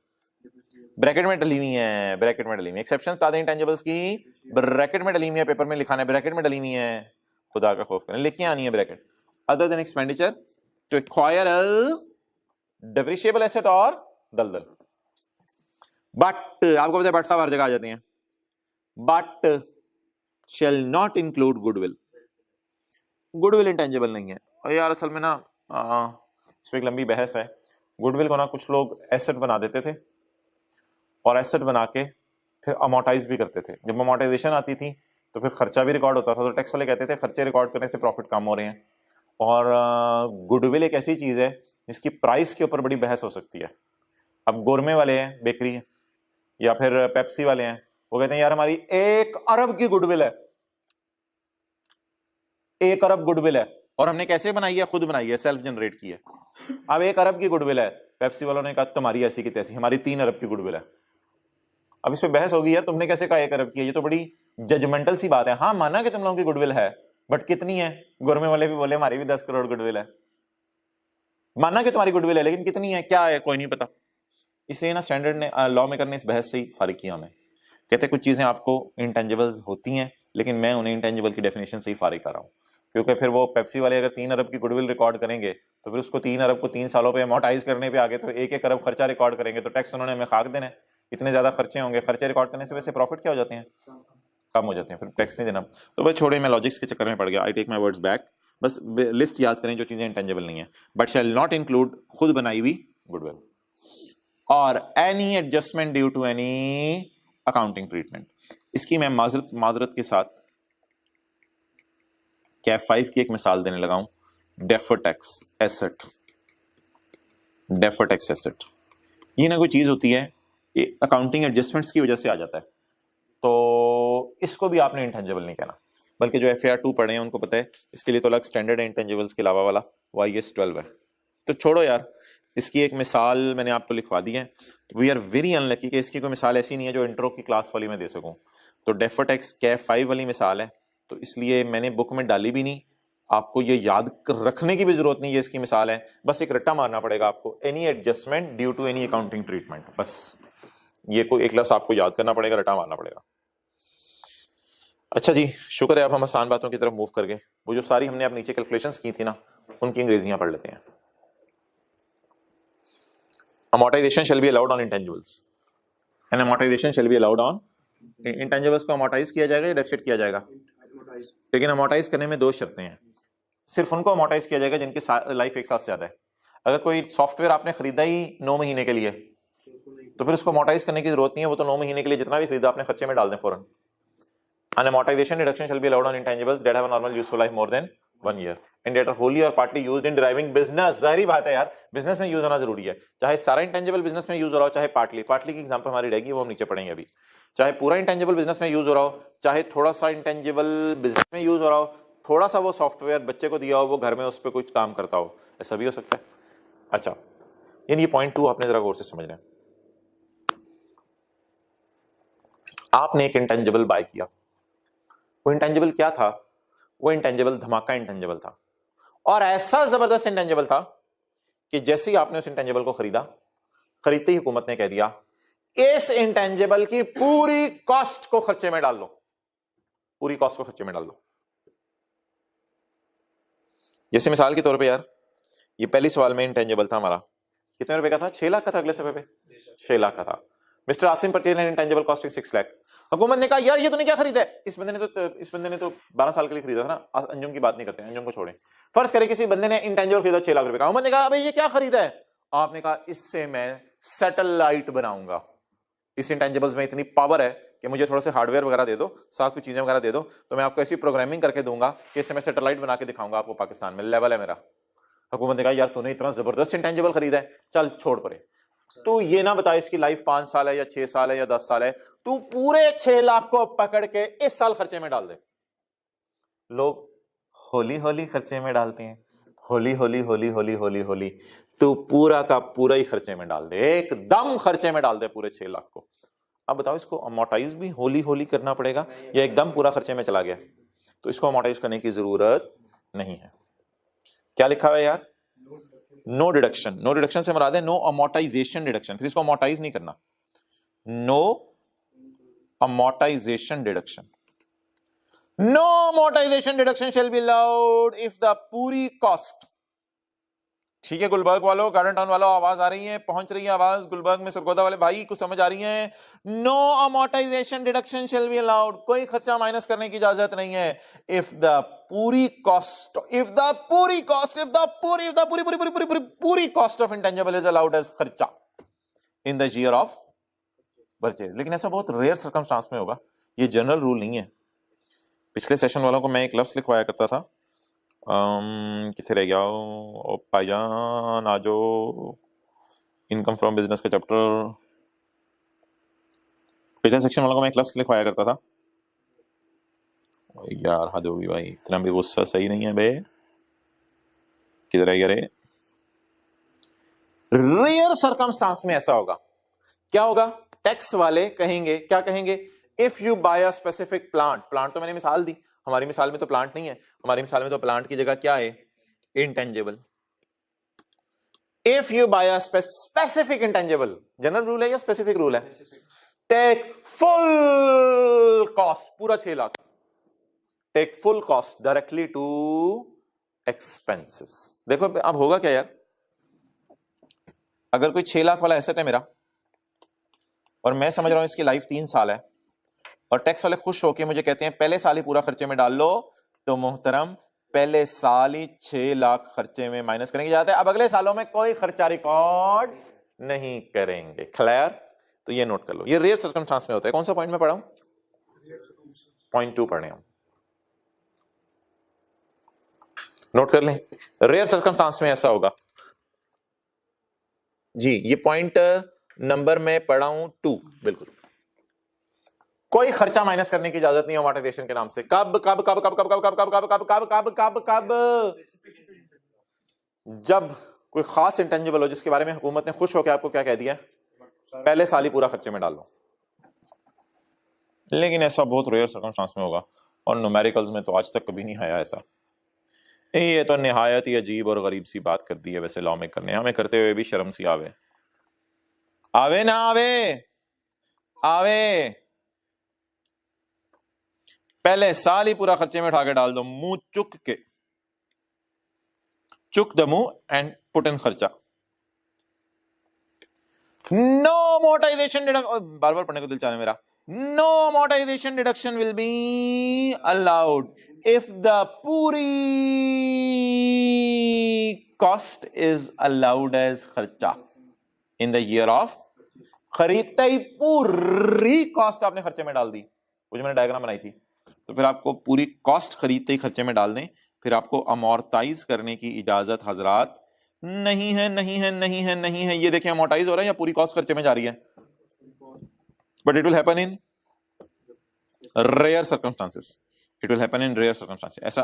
ब्रैकेट में डली हुई है, ब्रैकेट में डली हुई एक्सेप्शंस बता दें इंटेंजिबल्स की। ब्रैकेट में डली हुई है, पेपर में लिखाना है ब्रैकेट में डली हुई है, खुदा का खौफ करें, लिख के आनी है bracket. Other than expenditure to acquire a depreciable asset और दलदल। बट आपको पता है बट साहब हर जगह आ जाते हैं। But shall not include goodwill. Goodwill intangible नहीं है। और यार असल में ना इस पर एक लंबी बहस है। गुडविल को ना कुछ लोग एसेट बना देते थे और एसेट बना के फिर अमोर्टाइज भी करते थे। जब अमोर्टाइजेशन आती थी तो फिर खर्चा भी रिकॉर्ड होता था, तो टैक्स वाले कहते थे खर्चे रिकॉर्ड करने से प्रॉफिट कम हो रहे हैं। और गुडविल एक ऐसी चीज है जिसकी प्राइस के ऊपर बड़ी बहस हो सकती है। अब गोरमे वाले हैं, बेकरी है, या फिर पेप्सी वाले हैं, वो कहते हैं यार हमारी 1 अरब की गुडविल है, 1 अरब गुडविल है, और हमने कैसे बनाई है, खुद बनाई है, सेल्फ जनरेट की है। अब 1 अरब की गुडविल है, पेप्सी वालों ने कहा तुम्हारी ऐसी की तैसी, हमारी 3 अरब की गुडविल है। अब इस पे बहस होगी यार तुमने कैसे कहा 1 अरब की है, ये तो बड़ी जजमेंटल सी बात है। हाँ माना कि तुम लोगों की गुडविल है, बट कितनी है? गोरमे वाले भी बोले हमारी भी 10 करोड़ गुडविल है। माना कि तुम्हारी गुडविल है, लेकिन कितनी है, क्या है, कोई नहीं पता। इसलिए ना स्टैंडर्ड ने, लॉ मेकर ने इस बहस से ही फारिग किया हमें। कहते कुछ चीजें आपको इंटेंजिबल्स होती हैं, लेकिन मैं उन्हें इंटेंजिबल की डेफिनेशन से ही फारिग कर रहा हूँ। क्योंकि फिर वो पेप्सी वाले अगर 3 अरब की गुडविल रिकॉर्ड करेंगे तो फिर उसको 3 अरब को 3 सालों पे अमोर्टाइज करने पे आगे तो 1-1 अरब खर्चा रिकॉर्ड करेंगे, तो टैक्स उन्होंने हमें खाक देना है। इतने ज्यादा खर्चे होंगे, खर्चे रिकॉर्ड करने से वैसे प्रॉफिट क्या हो जाते हैं, कम हो जाते हैं, फिर टैक्स नहीं देना। तो भाई छोड़े, मैं लॉजिक्स के चक्कर में पड़ गया। I take my words back. बस लिस्ट याद करें जो चीजें इंटेंजिबल नहीं है। बट शैल नॉट इंक्लूड खुद बनाई हुई गुडविल, और any adjustment due to any accounting treatment. इसकी मैं माजरत के साथ कैफ 5 की एक मिसाल देने लगा हूं। Deferred tax asset. Deferred tax asset ये ना कोई चीज होती है, ये अकाउंटिंग एडजस्टमेंट्स की वजह से आ जाता है, तो इसको भी आपने इंटेंजिबल नहीं कहना। बल्कि जो FAR 2 पढ़े हैं उनको पता है इसके लिए तो अलग स्टैंडर्ड है इंटेंजिबल्स के अलावा वाला, वो IAS 12 है। तो छोड़ो यार, इसकी एक मिसाल मैंने आपको लिखवा दी है। वी आर वेरी अनलकी कि इसकी कोई मिसाल ऐसी नहीं है जो इंट्रो की क्लास वाली में दे सकूं। तो डेफर्ड टैक्स कैफ 5 वाली मिसाल है, तो इसलिए मैंने बुक में डाली भी नहीं, आपको ये याद रखने की भी जरूरत नहीं है इसकी मिसाल है, बस एक रट्टा मारना पड़ेगा आपको, any adjustment due to any accounting treatment, बस ये कोई एक लफ्ज आपको याद करना पड़ेगा, रट्टा मारना पड़ेगा। अच्छा जी, शुक्र है अब हम आसान बातों की तरफ मूव कर गए। वो जो सारी हमने अब नीचे कैलकुलेशंस की थी ना, उनकी अंग्रेजियां पढ़ लेते हैं। Amortization shall be allowed on intangibles and amortization shall be allowed on intangibles। को amortize किया जाएगा या डेफिसिट किया जाएगा? लेकिन amortize करने में 2 शर्तें हैं। सिर्फ उनको amortize किया जाएगा जिनकी लाइफ एक साल से ज्यादा है। अगर कोई सॉफ्टवेयर आपने खरीदा ही 9 महीने के लिए तो फिर उसको amortize करने की जरूरत नहीं है, वो तो 9 महीने के लिए जितना भी खरीदा आपने खर्चे में डाल दें फौरन। An amortization deduction shall be allowed on intangibles that have a normal useful life more than 1 year and that are wholly or partly used in deriving business। जाहिर बात है यार, बिजनेस में यूज होना जरूरी है, चाहे सारा इंटेंजिबल बिजनेस में यूज हो रहा हो, चाहे पार्टली की एग्जांपल हमारी रहेगी, वो हम नीचे पढ़ेंगे अभी। चाहे पूरा इंटेंजिबल बिजनेस में यूज हो रहा हो, चाहे थोड़ा सा इंटेंजिबल बिजनेस में यूज हो रहा हो, थोड़ा सा वो सॉफ्टवेयर बच्चे को दिया हो, वो घर में उस पर कुछ काम करता हो, ऐसा भी हो सकता है। अच्छा, यानी ये पॉइंट 2 आपने जरा गौर से समझना है। आपने एक इंटेंजिबल बाय किया, वो इंटेंजिबल क्या था? वो इंटेंजिबल धमाका इंटेंजिबल था, और ऐसा जबरदस्त इंटेंजिबल था कि जैसे ही आपने उस इंटेंजिबल को खरीदा, खरीदते ही हुकूमत ने कह दिया इस इंटेंजिबल की पूरी कॉस्ट को खर्चे में डाल लो, पूरी कॉस्ट को खर्चे में डाल लो। जैसे मिसाल के तौर पे यार, ये पहली सवाल में इंटेंजिबल था हमारा, कितने रुपए का था? 6 लाख का था। अगले सफे पे 6 लाख का था। Mister Asim purchase an intangible costing 6 lakh. हुकूमत ने कहा यार ये तूने क्या खरीदा है? इस बंदे ने तो 12 साल के लिए खरीदा था ना। अंजुम की बात नहीं करते, अंजुम को छोड़ें। फर्ज करें किसी बंदे ने इंटेंजिबल खरीदा 6 लाख रुपए का। हुकूमत ने कहा अबे ये क्या खरीदा है? आपने कहा इससे मैं सैटेलाइट बनाऊंगा। इस इंटेंजिबल्स में इतनी पावर है कि मुझे थोड़ा से हार्डवेयर वगैरह दे दो, साथ कुछ चीजें वगैरह दे दो, तो मैं आपको ऐसी प्रोग्रामिंग करके दूंगा कि इससे मैं सैटेलाइट बना के दिखाऊंगा आपको पाकिस्तान में। लेवल है मेरा। हुकूमत ने कहा यार तूने इतना जबरदस्त इंटेंजिबल खरीदा है, चल छोड़ पड़े। तू ये ना बता इसकी लाइफ 5 साल है या 6 साल है या 10 साल है, तू पूरे 6 लाख को पकड़ के इस साल खर्चे में डाल दे। लोग होली होली खर्चे में डालते हैं, होली होली होली होली होली होली। तू पूरा का पूरा ही खर्चे में डाल दे, एकदम खर्चे में डाल दे पूरे 6 लाख को। अब बताओ इसको अमोर्टाइज भी होली होली करना पड़ेगा या एकदम पूरा खर्चे में चला गया? तो इसको अमोर्टाइज करने की जरूरत नहीं है। क्या लिखा हुआ है यार? No deduction. नो डिडक्शन से मुराद है नो अमोर्टाइजेशन डिडक्शन। फिर इसको अमोर्टाइज नहीं करना, no amortisation deduction. No amortisation deduction shall be allowed if the पूरी कॉस्ट, ठीक है गुलबर्ग वालों, गार्डन टाउन वालों, आवाज आ रही है, पहुंच रही है आवाज, गुलबर्ग में सरगोदा वाले भाई कुछ समझ आ रही है? No amortisation deduction shall be allowed, कोई खर्चा माइनस करने की इजाजत नहीं है इफ द पूरी कॉस्ट, इफ द पूरी कॉस्ट, इफ द पूरी पूरी पूरी पूरी पूरी पूरी cost of intangible is allowed as खर्चा in the year of purchase. लेकिन ऐसा बहुत रेयर सर्कमस्टांस में होगा, ये जनरल रूल नहीं है। पिछले सेशन वालों को मैं एक लफ्ज लिखवाया करता था, किथे रह गया ओ भाईजान, आजो इनकम फ्रॉम बिजनेस का चैप्टर, पिछले सेक्शन वालों को मैं एक लफ्ज लिखवाया करता था यार, हद होगी भाई, इतना भी गुस्सा सही नहीं है बे, किधर रह गया रे? रेयर सर्कमस्टांस में ऐसा होगा, क्या होगा? टैक्स वाले कहेंगे, क्या कहेंगे? If you buy a specific plant, plant तो मैंने मिसाल दी, हमारी मिसाल में तो प्लांट नहीं है, हमारी मिसाल में तो प्लांट की जगह क्या है? Intangible. If you buy a specific intangible, general rule है या स्पेसिफिक रूल है? टेक फुल कॉस्ट, पूरा 6 लाख, take full cost directly to expenses. देखो अब होगा क्या यार, अगर कोई 6 लाख वाला एसेट है मेरा और मैं समझ रहा हूं इसकी लाइफ 3 साल है, और टैक्स वाले खुश होके मुझे कहते हैं पहले साल ही पूरा खर्चे में डाल लो, तो मोहतरम पहले साल ही 6 लाख खर्चे में माइनस करने की जाते हैं, अब अगले सालों में कोई खर्चा रिकॉर्ड नहीं करेंगे। क्लियर? तो ये नोट कर लो, ये रेयर सर्कमस्टांस में होता है। कौन सा पॉइंट में पढ़ा हूं? पॉइंट 2 पढ़ने हम, नोट कर लें। रेयर सर्कमस्टांस में ऐसा होगा जी, ये पॉइंट नंबर में पढ़ा हूं 2, बिल्कुल कोई खर्चा माइनस करने की इजाजत नहीं है अमोर्टाइजेशन के नाम से। कब कब कब कब कब कब कब कब कब कब कब कब कब कब? जब कोई खास इंटेंजिबल हो जिसके बारे में हुकूमत ने खुश होकर आपको क्या कह दिया, पहले साल ही पूरा खर्चे में डाल लो। लेकिन ऐसा बहुत रेयर सर्कमस्टांस में होगा, और न्यूमेरिकल्स में तो आज तक कभी नहीं आया ऐसा। ये तो निहायत ही अजीब और गरीब सी बात कर दी है वैसे लॉ में करने, हमें करते हुए भी शर्म सी आवे, आवे ना आवे, आवे। पहले साल ही पूरा खर्चे में उठा के डाल दो, मुंह चुक के, चुक द मुंह एंड पुट इन खर्चा। नो अमोर्टाइजेशन डिडक्शन, बार बार पढ़ने को दिल चाह रहा है मेरा। No amortisation deduction will be allowed if the पूरी कॉस्ट इज अलाउड एज खर्चा इन द ईयर ऑफ, खरीदते ही पूरी कॉस्ट आपने खर्चे में डाल दी, वो जो मैंने डायग्राम बनाई थी, तो फिर आपको पूरी कॉस्ट खरीदते ही खर्चे में डाल दें, फिर आपको अमोर्टाइज करने की इजाजत हजरात नहीं है, नहीं है, नहीं है, नहीं है। ये देखें अमोर्टाइज हो रहा है या पूरी कॉस्ट खर्चे में जा रही है, but it will happen in rare circumstances, it will happen in rare circumstances, ऐसा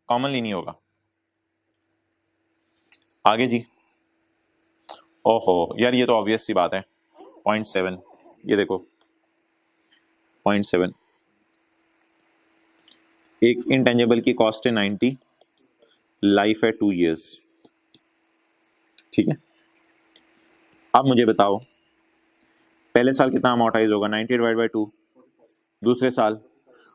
कॉमनली नहीं होगा। आगे जी, ओहो यार ये तो ऑब्वियस सी बात है। पॉइंट 7, ये देखो पॉइंट 7, एक इंटेंजिबल की कॉस्ट है 90, लाइफ है 2 years, ठीक है। अब मुझे बताओ पहले साल कितना अमोर्टाइज होगा? 90 डिवाइड बाई 2। दूसरे साल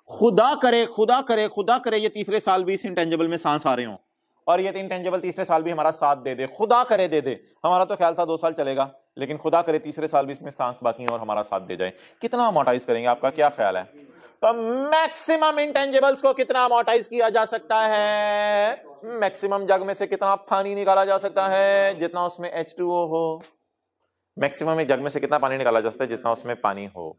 खुदा करे खुदा करे खुदा करे ये तीसरे साल भी इस इंटेंजिबल में सांस आ रहे हो, और ये इंटेंजिबल तीसरे साल भी हमारा साथ दे दे, खुदा करे दे दे। हमारा तो ख्याल था 2 साल चलेगा, लेकिन खुदा करे तीसरे साल भी इसमें सांस बाकी और हमारा साथ दे जाए, कितना अमोर्टाइज करेंगे? आपका क्या ख्याल है? तो मैक्सिमम इंटेंजिबल्स को कितना अमोर्टाइज किया जा सकता है? मैक्सिमम जग में से कितना पानी निकाला जा सकता है? जितना उसमें H2O हो। मैक्सिमम एक जग में से कितना पानी निकाला जा सकता है? जितना उसमें पानी हो।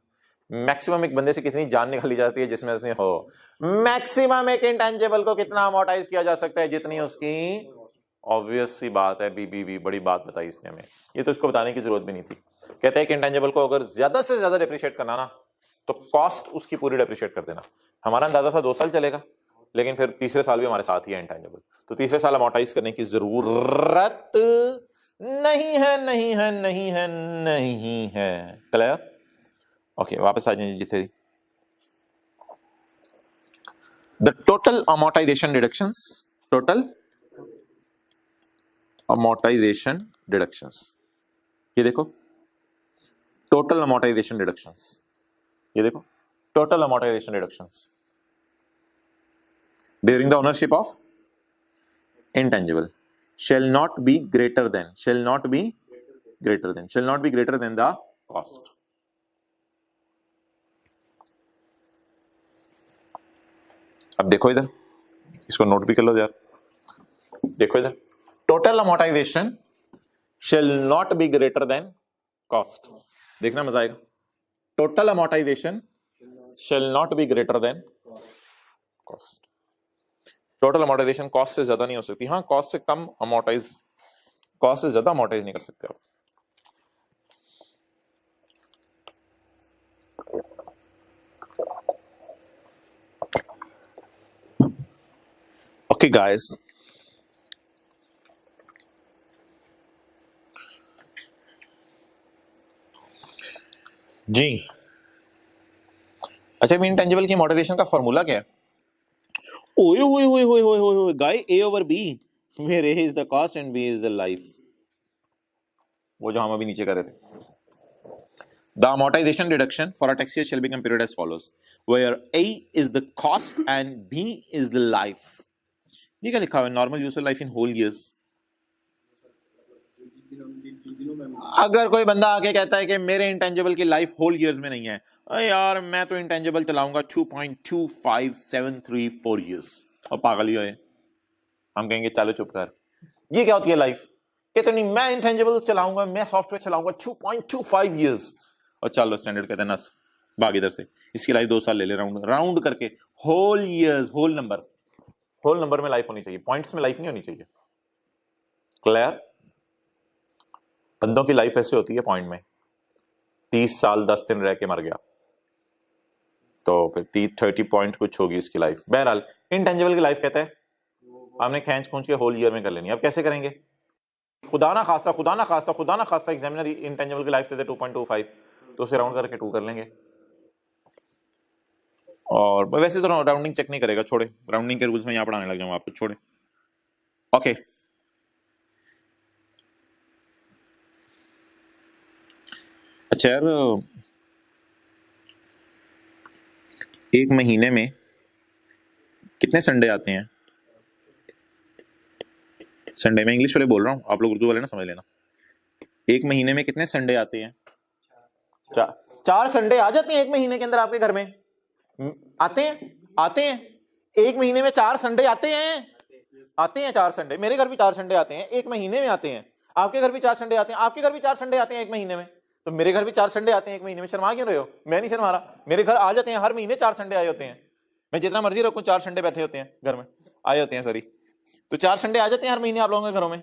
मैक्सिमम एक बंदे से कितनी जान निकाली जाती है? जिसमें उसमें हो। मैक्सिमम एक इंटेंजिबल को कितना अमोर्टाइज किया जा सकता है? जितनी उसकी, ऑब्वियस सी बात है, बीबी बड़ी बात बताई इसने हमें, ये तो इसको बताने की जरूरत भी नहीं थी। कहते हैं कि इंटेंजिबल को अगर ज्यादा से ज्यादा डिप्रिशिएट करना ना, तो कॉस्ट उसकी पूरी डिप्रिशिएट कर देना। हमारा अंदाजा था 2 साल चलेगा, लेकिन फिर तीसरे साल भी हमारे साथ ही है इंटेंजिबल, तो तीसरे साल अमोर्टाइज करने की जरूरत नहीं है, नहीं है, नहीं है, नहीं है। क्लियर? ओके, वापस आ जाइए जिथे the total amortisation deductions, total amortisation deductions, ये देखो टोटल अमोर्टाइजेशन डिडक्शंस, ये देखो total amortisation deductions. During the ownership of intangible shall not be greater than shall not be greater than the cost. अब देखो इधर, इसको नोट भी कर लो यार, देखो इधर, total amortisation shall not be greater than cost. देखना मजा आएगा. Total amortisation shall not be greater than cost. Total amortisation cost से ज्यादा नहीं हो सकती. हाँ, कॉस्ट से कम अमोर्टाइज, कॉस्ट से ज्यादा अमोर्टाइज नहीं कर सकते आप. ओके गाइस, जी अच्छा, इनटेंजिबल की अमोर्टाइजेशन का फॉर्मूला क्या है? ओए ओए ओए ओए ओए ओए गाय, A over B, where A is the cost and B is the life. वो जो हम अभी नीचे कर रहे थे. The amortisation deduction for a tax year shall be computed as follows, where A is the cost and B is the life. ये क्या लिखा हुआ है? Normal useful life in whole years. अगर कोई बंदा आके कहता है कि मेरे इंटेंजिबल की लाइफ होल ईयर्स में नहीं है, अरे यार मैं तो इंटेंजिबल चलाऊंगा 2.25734 ईयर्स, और पागल ही है, हम कहेंगे चलो चुप कर. ये क्या होती है लाइफ? कहते नहीं मैं इंटेंजिबल चलाऊंगा, मैं सॉफ्टवेयर चलाऊंगा 2.25 ईयर्स, और चलो स्टैंडर्ड कहते हैं नस भाग इधर से, इसकी लाइफ 2 साल ले ले, राउंड राउंड करके. होल ईयर्स, होल नंबर में लाइफ होनी चाहिए, पॉइंट्स में लाइफ नहीं होनी चाहिए. क्लियर? बंदों की लाइफ ऐसे होती है पॉइंट में, 30 साल 10 दिन रह के मर गया, तो फिर 30 पॉइंट कुछ होगी इसकी लाइफ. बहरहाल इंटेंजिबल की लाइफ कहते हैं हमने खींच खूंच के होल ईयर में कर लेनी. अब कैसे करेंगे? खुदा ना खास्ता एग्जामिनर इंटेंजिबल की लाइफ देते 2.25, तो उसे राउंड करके 2 कर लेंगे. और वैसे तो राउंडिंग चेक नहीं करेगा, छोड़े, राउंडिंग के रूल्स में यहाँ पढ़ाने लग जाऊंगा आपको, छोड़े. ओके, अच्छा यार, एक महीने में कितने संडे आते हैं? संडे में इंग्लिश वाले बोल रहा हूँ, आप लोग उर्दू वाले ना समझ लेना. एक महीने में कितने संडे आते हैं? 4 संडे आ जाते हैं एक महीने के अंदर आपके घर में. आते हैं एक महीने में 4 संडे आते हैं 4 संडे. मेरे घर भी 4 संडे आते हैं एक महीने में आते हैं. आपके घर भी 4 संडे आते हैं, आपके घर भी 4 संडे आते हैं एक महीने में. तो मेरे घर भी 4 संडे आते हैं एक महीने में. शर्मा क्यों रहे हो? मैं नहीं शर्मा रहा, मेरे घर आ जाते हैं हर महीने 4 संडे आए होते हैं. मैं जितना मर्जी रखूं 4 संडे बैठे होते हैं घर में, आए होते हैं, सॉरी. तो 4 संडे आ जाते हैं हर महीने आप लोगों के घरों में.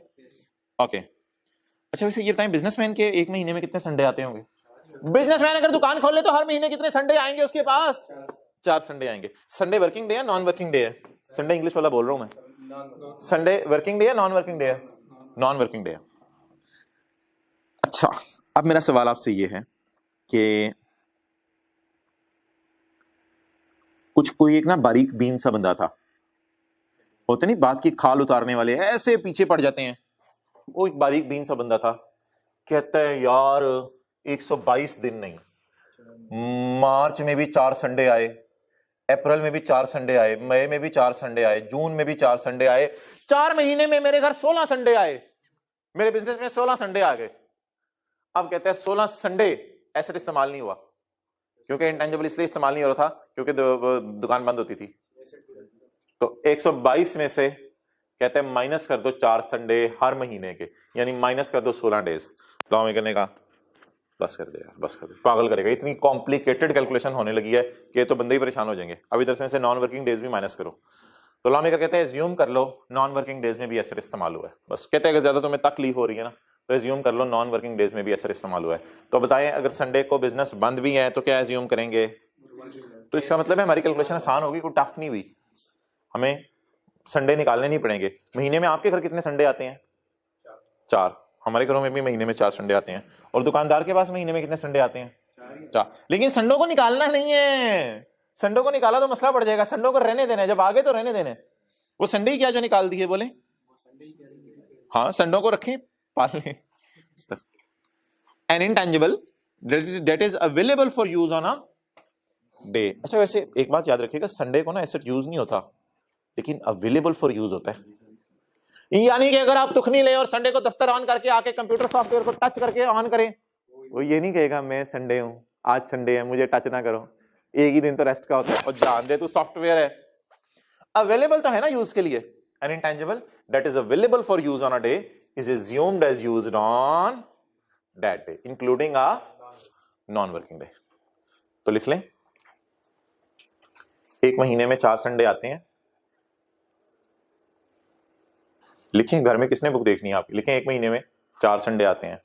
ओके, अच्छा वैसे ये बताएं, बिजनेसमैन के एक महीने में कितने संडे आते होंगे? बिजनेसमैन अगर दुकान खोले तो हर महीने कितने संडे आएंगे उसके पास? 4 संडे आएंगे. संडे वर्किंग डे है, नॉन वर्किंग डे है? संडे इंग्लिश वाला बोल रहा हूं मैं. संडे वर्किंग डे है, नॉन वर्किंग डे है? नॉन वर्किंग डे है. अच्छा, अब मेरा सवाल आपसे ये है कि कोई एक ना बारीक बीन सा बंदा था, होते नहीं बात की खाल उतारने वाले, ऐसे पीछे पड़ जाते हैं. वो एक बारीक बीन सा बंदा था, कहता है यार 122 दिन नहीं, मार्च में भी 4 संडे आए, अप्रैल में भी 4 संडे आए, मई में भी 4 संडे आए, जून में भी 4 संडे आए, 4 महीने में मेरे घर 16 संडे आए, मेरे बिजनेस में 16 संडे आ गए. अब कहते हैं 16 संडे एसेट इस्तेमाल नहीं हुआ, क्योंकि इंटेंजिबल इसलिए इस्तेमाल नहीं हो रहा था क्योंकि दुकान बंद होती थी. तो 122 में से कहते हैं माइनस कर दो 4 संडे हर महीने के, यानी माइनस कर दो 16 डेज. तो हमें करने का बस कर दे यार, बस कर दे, पागल करेगा. इतनी कॉम्प्लिकेटेड कैलकुलेशन होने लगी है कि तो बंदे ही परेशान हो जाएंगे. अभी 10 में से नॉन वर्किंग डेज भी माइनस करो. तो लॉ मेकर कहते हैं एज्यूम कर लो नॉन वर्किंग डेज में भी एसेट इस्तेमाल हुआ है. बस कहते हैं अगर ज्यादा तुम्हें तकलीफ हो रही है ना, तो एज्यूम कर लो नॉन वर्किंग डेज में भी एसेट इस्तेमाल हुआ है. तो बताएं अगर संडे को बिजनेस बंद भी है तो क्या एज्यूम करेंगे? तो इसका मतलब है हमारी कैलकुलेशन आसान होगी, कोई टफ नहीं हुई, हमें संडे निकालने नहीं पड़ेंगे. महीने में आपके घर कितने संडे आते हैं? 4. हमारे घरों में भी महीने में 4 संडे आते हैं. और दुकानदार के पास महीने में कितने संडे आते हैं? 4. लेकिन संडों को निकालना नहीं है, संडों को निकाला तो मसला बढ़ जाएगा. संडों को रहने देना है, जब आगे तो रहने देने. वो संडे ही क्या जो निकाल दिए बोले? हाँ, संडों को रखें, पाल लें. N intangible that is available for use on a day. अच्छा वैसे एक बात याद रखिएगा, संडे को ना एसेट यूज नहीं होता, लेकिन अवेलेबल फॉर यूज होता है। यानी कि अगर आप तुखनी ले और संडे को दफ्तर ऑन करके आके कंप्यूटर सॉफ्टवेयर को टच करके ऑन करें, वो ये नहीं कहेगा मैं संडे हूं, आज संडे है, मुझे टच ना करो, एक ही दिन तो रेस्ट का होता है। और जान दे तू सॉफ्टवेयर है, अवेलेबल तो है ना यूज के लिए। N intangible that is available for use on a day is assumed as used on that day including a non working day. तो लिख लें, एक महीने में 4 संडे आते हैं। लिखें, घर में किसने बुक देखनी है आपकी, लिखें एक महीने में 4 संडे आते हैं।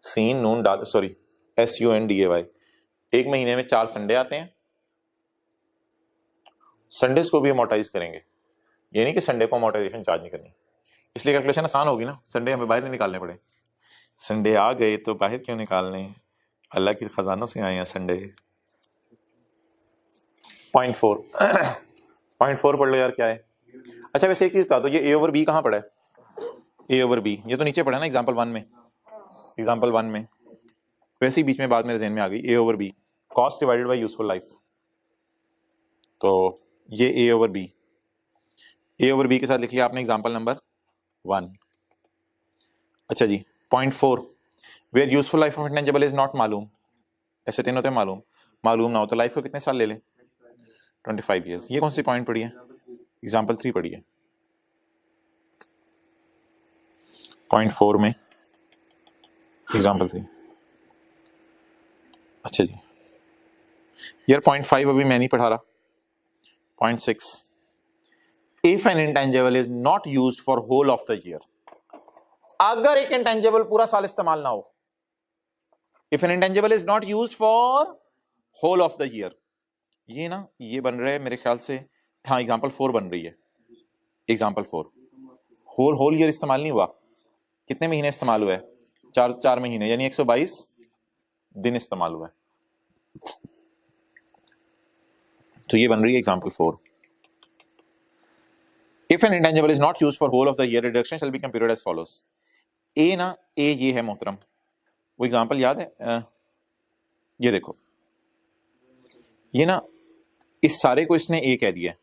सीन नून डाल, सॉरी SUNDAY, एक महीने में 4 संडे आते हैं। संडेज को भी अमोर्टाइज करेंगे, ये नहीं कि संडे को अमोर्टाइजेशन चार्ज नहीं करनी, इसलिए कैलकुलेशन आसान होगी ना, संडे हमें बाहर नहीं निकालने पड़े। संडे आ गए तो बाहर क्यों निकालने, अल्लाह की खजानों से आए हैं संडे। पॉइंट 4 पढ़ लो यार, क्या है। अच्छा वैसे एक चीज बता दो, ये A over B कहाँ पड़ा है, A over B ये तो नीचे पड़ा है ना एग्जाम्पल 1 में, वैसे ही बीच में बात मेरे ज़हन में आ गई, A over B cost divided by useful life. तो ये A over B के साथ लिख लिया आपने एग्जाम्पल नंबर 1। अच्छा जी, point 4 where useful life of intangible is not मालूम, ऐसे 3 होते हैं मालूम ना हो तो लाइफ को कितने साल ले ले, 25 ईयर्स। ये कौन सी पॉइंट पढ़ी है, एग्जाम्पल 3 पढ़ी है। पॉइंट 4 में एग्जाम्पल 3। अच्छा जी यार, पॉइंट 5 अभी मैं नहीं पढ़ा रहा। Point 6 if an intangible is not used for whole of the year, अगर एक इंटेंजिबल पूरा साल इस्तेमाल ना हो, if an intangible is not used for whole of the year, ये ना ये बन रहा है मेरे ख्याल से, हाँ एग्जाम्पल 4 बन रही है। एग्जाम्पल 4 होल ईयर इस्तेमाल नहीं हुआ, कितने महीने इस्तेमाल हुआ है, 4 महीने, यानी 122 दिन इस्तेमाल हुआ है। तो ये बन रही है example 4। If an intangible is not used for whole of the year, reduction shall be computed as follows. A ना A ये है मोहतरम, वो एग्जाम्पल याद है, ये देखो, ये ना इस सारे को इसने A कह दिया,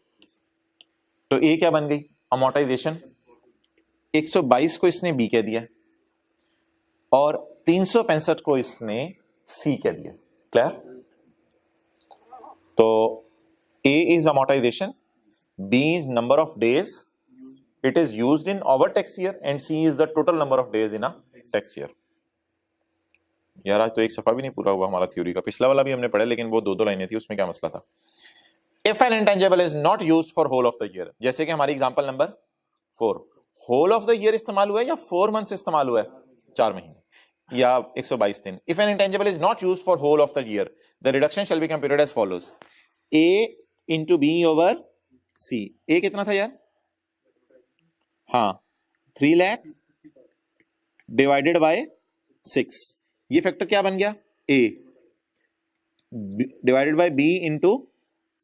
तो A क्या बन गई, अमोर्टाइजेशन। 122 को इसने B कह दिया और 365 को इसने C कह दिया। क्लियर? तो A is amortization, B is number of days it is used in our tax year and C is the total number of days in a tax year। यार आज तो एक सफा भी नहीं पूरा हुआ हमारा थ्योरी का, पिछला वाला भी हमने पढ़ा लेकिन वो 2 लाइनें थी, उसमें क्या मसला था। If an intangible is not used for whole of the year, जैसे कि हमारी example number 4, whole of the year इस्तेमाल हुआ है या 4 months इस्तेमाल हुआ है, 4 महीने या 122 दिन। If an intangible is not used for whole of the year, the reduction shall be computed as follows. A into B over C। A कितना था यार, हाँ 3 लाख डिवाइडेड बाय 6, ये फैक्टर क्या बन गया, A divided by B into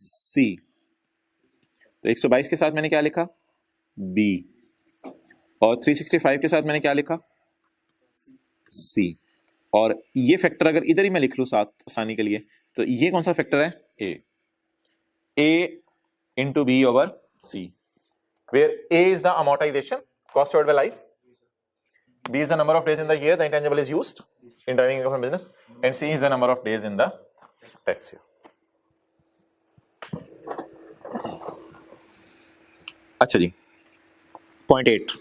C। तो 122 के साथ मैंने क्या लिखा, B, और 365 के साथ मैंने क्या लिखा, C। और ये फैक्टर अगर इधर ही मैं लिख लूं साथ आसानी के लिए, तो ये कौन सा फैक्टर है, A into B over C, where A is the amortization, cost divided by life, B is the number of days in the year the intangible is used in driving income from business, and C is the number of days in the tax year। अच्छा जी, point 8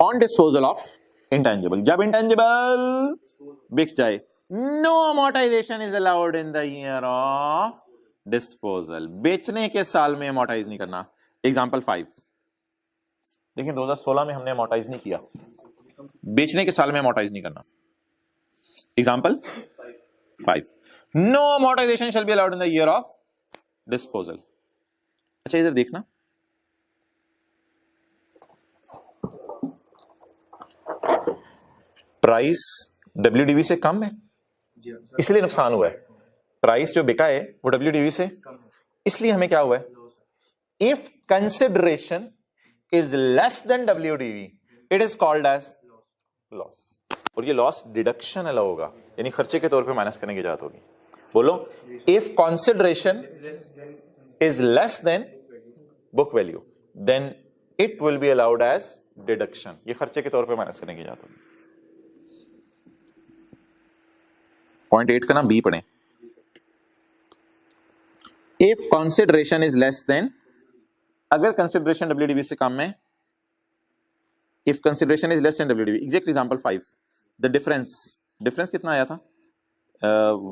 on disposal of intangible, जब intangible बिक जाए, no amortisation is allowed in the year of disposal, बेचने के साल में amortize नहीं करना। एग्जांपल 5 देखिए, 2016 में हमने अमोर्टाइज नहीं किया, बेचने के साल में अमोर्टाइज नहीं करना। Example 5 no amortization shall be allowed in the year of disposal. अच्छा इधर देखना, प्राइस WDV से कम है इसलिए नुकसान हुआ है, प्राइस जो बिका है वो WDV से इसलिए हमें क्या हुआ है, if consideration is less than WDV it is called as loss, और ये लॉस डिडक्शन अलाउ होगा, यानी खर्चे के तौर पे माइनस करने की इजाजत होगी। बोलो, if consideration is less than book value, then it will be allowed as deduction, ये खर्चे के तौर पे माइनस करने की जाता है। पॉइंट 8 का ना बी पढ़ें। If consideration is less then, अगर कंसिडरेशन WDV से कम है, if consideration is less than WDV, exact example 5, the difference कितना आया था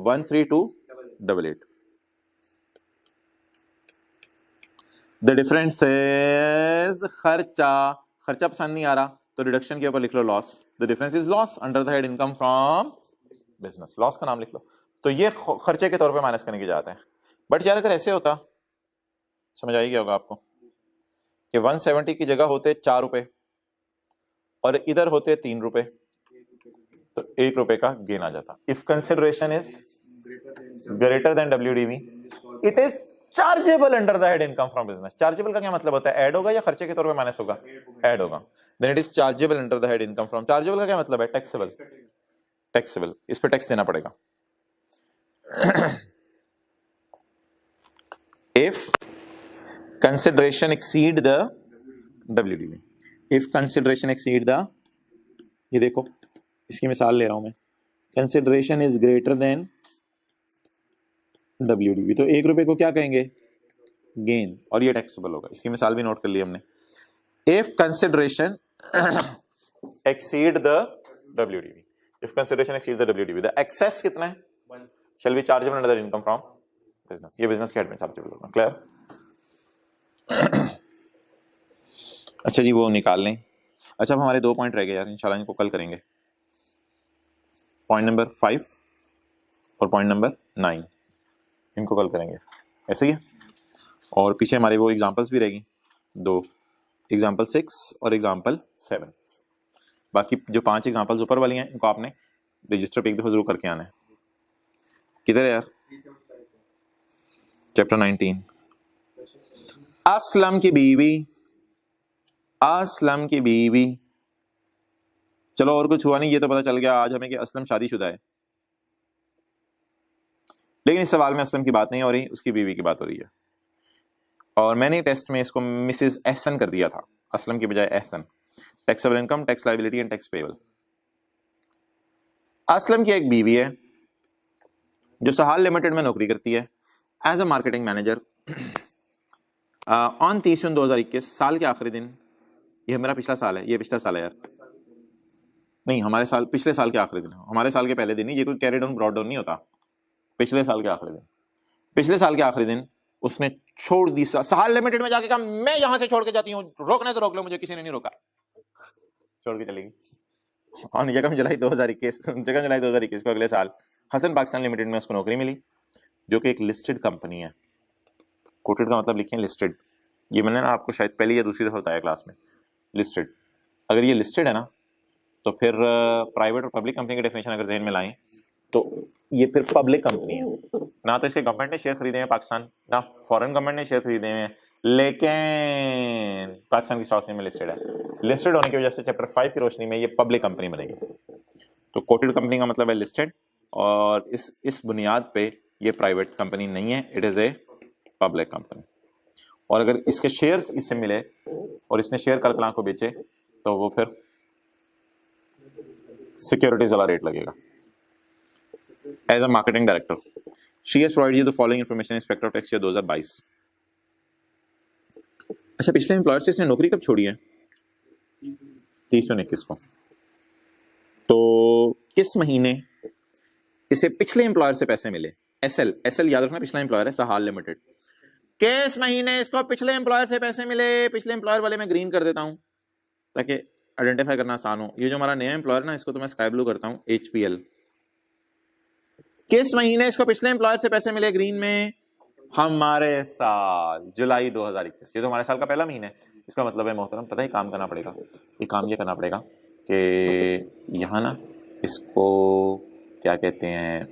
13288, द डिफरेंस इज खर्चा पसंद नहीं आ रहा तो रिडक्शन के ऊपर लिख लो loss, the difference is loss under the head income from business, loss का नाम लिख लो, तो ये खर्चे के तौर पे माइनस करने की जाता है। बट यार अगर ऐसे होता, समझ आई क्या होगा आपको कि 170 की जगह होते 4 रुपए और इधर होते 3 रुपए, तो 1 रुपए का गेन आ जाता। If consideration is greater than WDV, it is chargeable under the head income from business. Chargeable का क्या मतलब होता है, ऐड होगा या खर्चे के तौर पे माइनस होगा, ऐड होगा, then it is chargeable under the head income from. Chargeable का क्या मतलब है, टैक्सेबल, इस पे टैक्स देना पड़ेगा। If consideration exceed the WDV, if consideration exceed the, ये देखो इसकी मिसाल ले रहा हूं मैं, consideration is greater than WDV, तो 1 रुपए को क्या कहेंगे, गेन, और ये टैक्सेबल होगा। इसकी मिसाल भी नोट कर ली हमने। If consideration exceed the WDV, if consideration exceed the WDV, the excess कितना है, shall be chargeable under the income from business, ये बिजनेस के हेड में चार्जेबल होगा। क्लियर? अच्छा जी, वो निकाल लें। अच्छा, अब हमारे 2 पॉइंट रह गए यार, इंशाल्लाह इनको कल करेंगे, पॉइंट नंबर 5 और पॉइंट नंबर 9, इनको कल करेंगे, ऐसे ही है। और पीछे हमारे वो एग्जांपल्स भी रहेगी 2, एग्जांपल 6 और एग्जांपल 7। बाकी जो 5 एग्जांपल्स ऊपर वाली हैं इनको आपने रजिस्टर पे एक दफा जरूर करके आना है। किधर है यार, चैप्टर 19, असलम की बीवी, चलो और कुछ हुआ नहीं, ये तो पता चल गया आज हमें कि असलम शादीशुदा है, लेकिन इस सवाल में असलम की बात नहीं हो रही, उसकी बीवी की बात हो रही है। और मैंने टेस्ट में इसको मिसेस एहसन कर दिया था, असलम की बजाय Ehsan. Taxable income, tax liability and tax payable. Aslam की एक बीवी है जो सहाल लिमिटेड में नौकरी करती है as a marketing manager. On 30/9/2021, साल के आखिरी दिन, ये मेरा पिछला साल है, ये पिछला साल है यार, नहीं हमारे साल, पिछले साल के आखिरी दिन, हमारे साल के पहले दिन नहीं, ये कोई कैरी डाउन ब्रॉड डाउन नहीं होता, पिछले साल के आखिरी दिन, पिछले साल के आखिरी दिन उसने छोड़ दी सहाल लिमिटेड में, जाके कहा मैं यहां से छोड़ के जाती हूँ, रोकना है तो रोक लो मुझे, किसी ने नहीं रोका, छोड़ के चलेगी। और जगह जुलाई 2021 को अगले साल हसन पाकिस्तान लिमिटेड में उसको नौकरी मिली, जो कि एक लिस्टेड कंपनी है। कोटेड का मतलब लिखें लिस्टेड, ये मैंने ना आपको शायद पहली या दूसरी दफा बताया क्लास में, लिस्टेड। अगर ये लिस्टेड है ना तो फिर प्राइवेट और पब्लिक कंपनी की डेफिनेशन अगर जहन में लाएं तो ये फिर पब्लिक कंपनी है। ना तो इसके गवर्नमेंट ने शेयर खरीदे हैं पाकिस्तान, ना फॉरेन गवर्नमेंट ने शेयर खरीदे हैं, लेकिन पाकिस्तान की स्टॉक एक्सचेंज में लिस्टेड है। लिस्टेड होने की वजह से चैप्टर 5 की रोशनी में ये पब्लिक कंपनी बनेगी। तो कोटेड कंपनी का मतलब है लिस्टेड, और इस बुनियाद पे ये प्राइवेट कंपनी नहीं है, it is a public company. और अगर इसके शेयर्स इससे मिले और इसने शेयर कल को बेचे तो वो फिर सिक्योरिटीज वाला रेट लगेगा। As a marketing director she has provided you the following information in respect of tax year 2022। अच्छा, पिछले एम्प्लॉयर से इसने नौकरी कब छोड़ी है, 30/9/21 को। तो किस महीने इसे पिछले एम्प्लॉयर से पैसे मिले, एसएल याद रखना, पिछला एम्प्लॉयर है सहाल लिमिटेड। किस महीने इसको पिछले एम्प्लॉयर से पैसे मिले, पिछले एम्प्लॉयर वाले मैं ग्रीन कर देता हूं ताकि आइडेंटिफाई करना आसान हो। ये जो हमारा नया एम्प्लॉयर ना, इसको तो मैं स्काई ब्लू करता हूं, HPL। किस महीने इसको पिछले एम्प्लॉयर से पैसे मिले ग्रीन में, हमारे साल जुलाई 2021। ये तो हमारे साल का पहला महीना है। इसका मतलब है मोहतरम, पता है काम करना पड़ेगा, ये काम ये करना पड़ेगा कि यहाँ ना इसको क्या कहते हैं,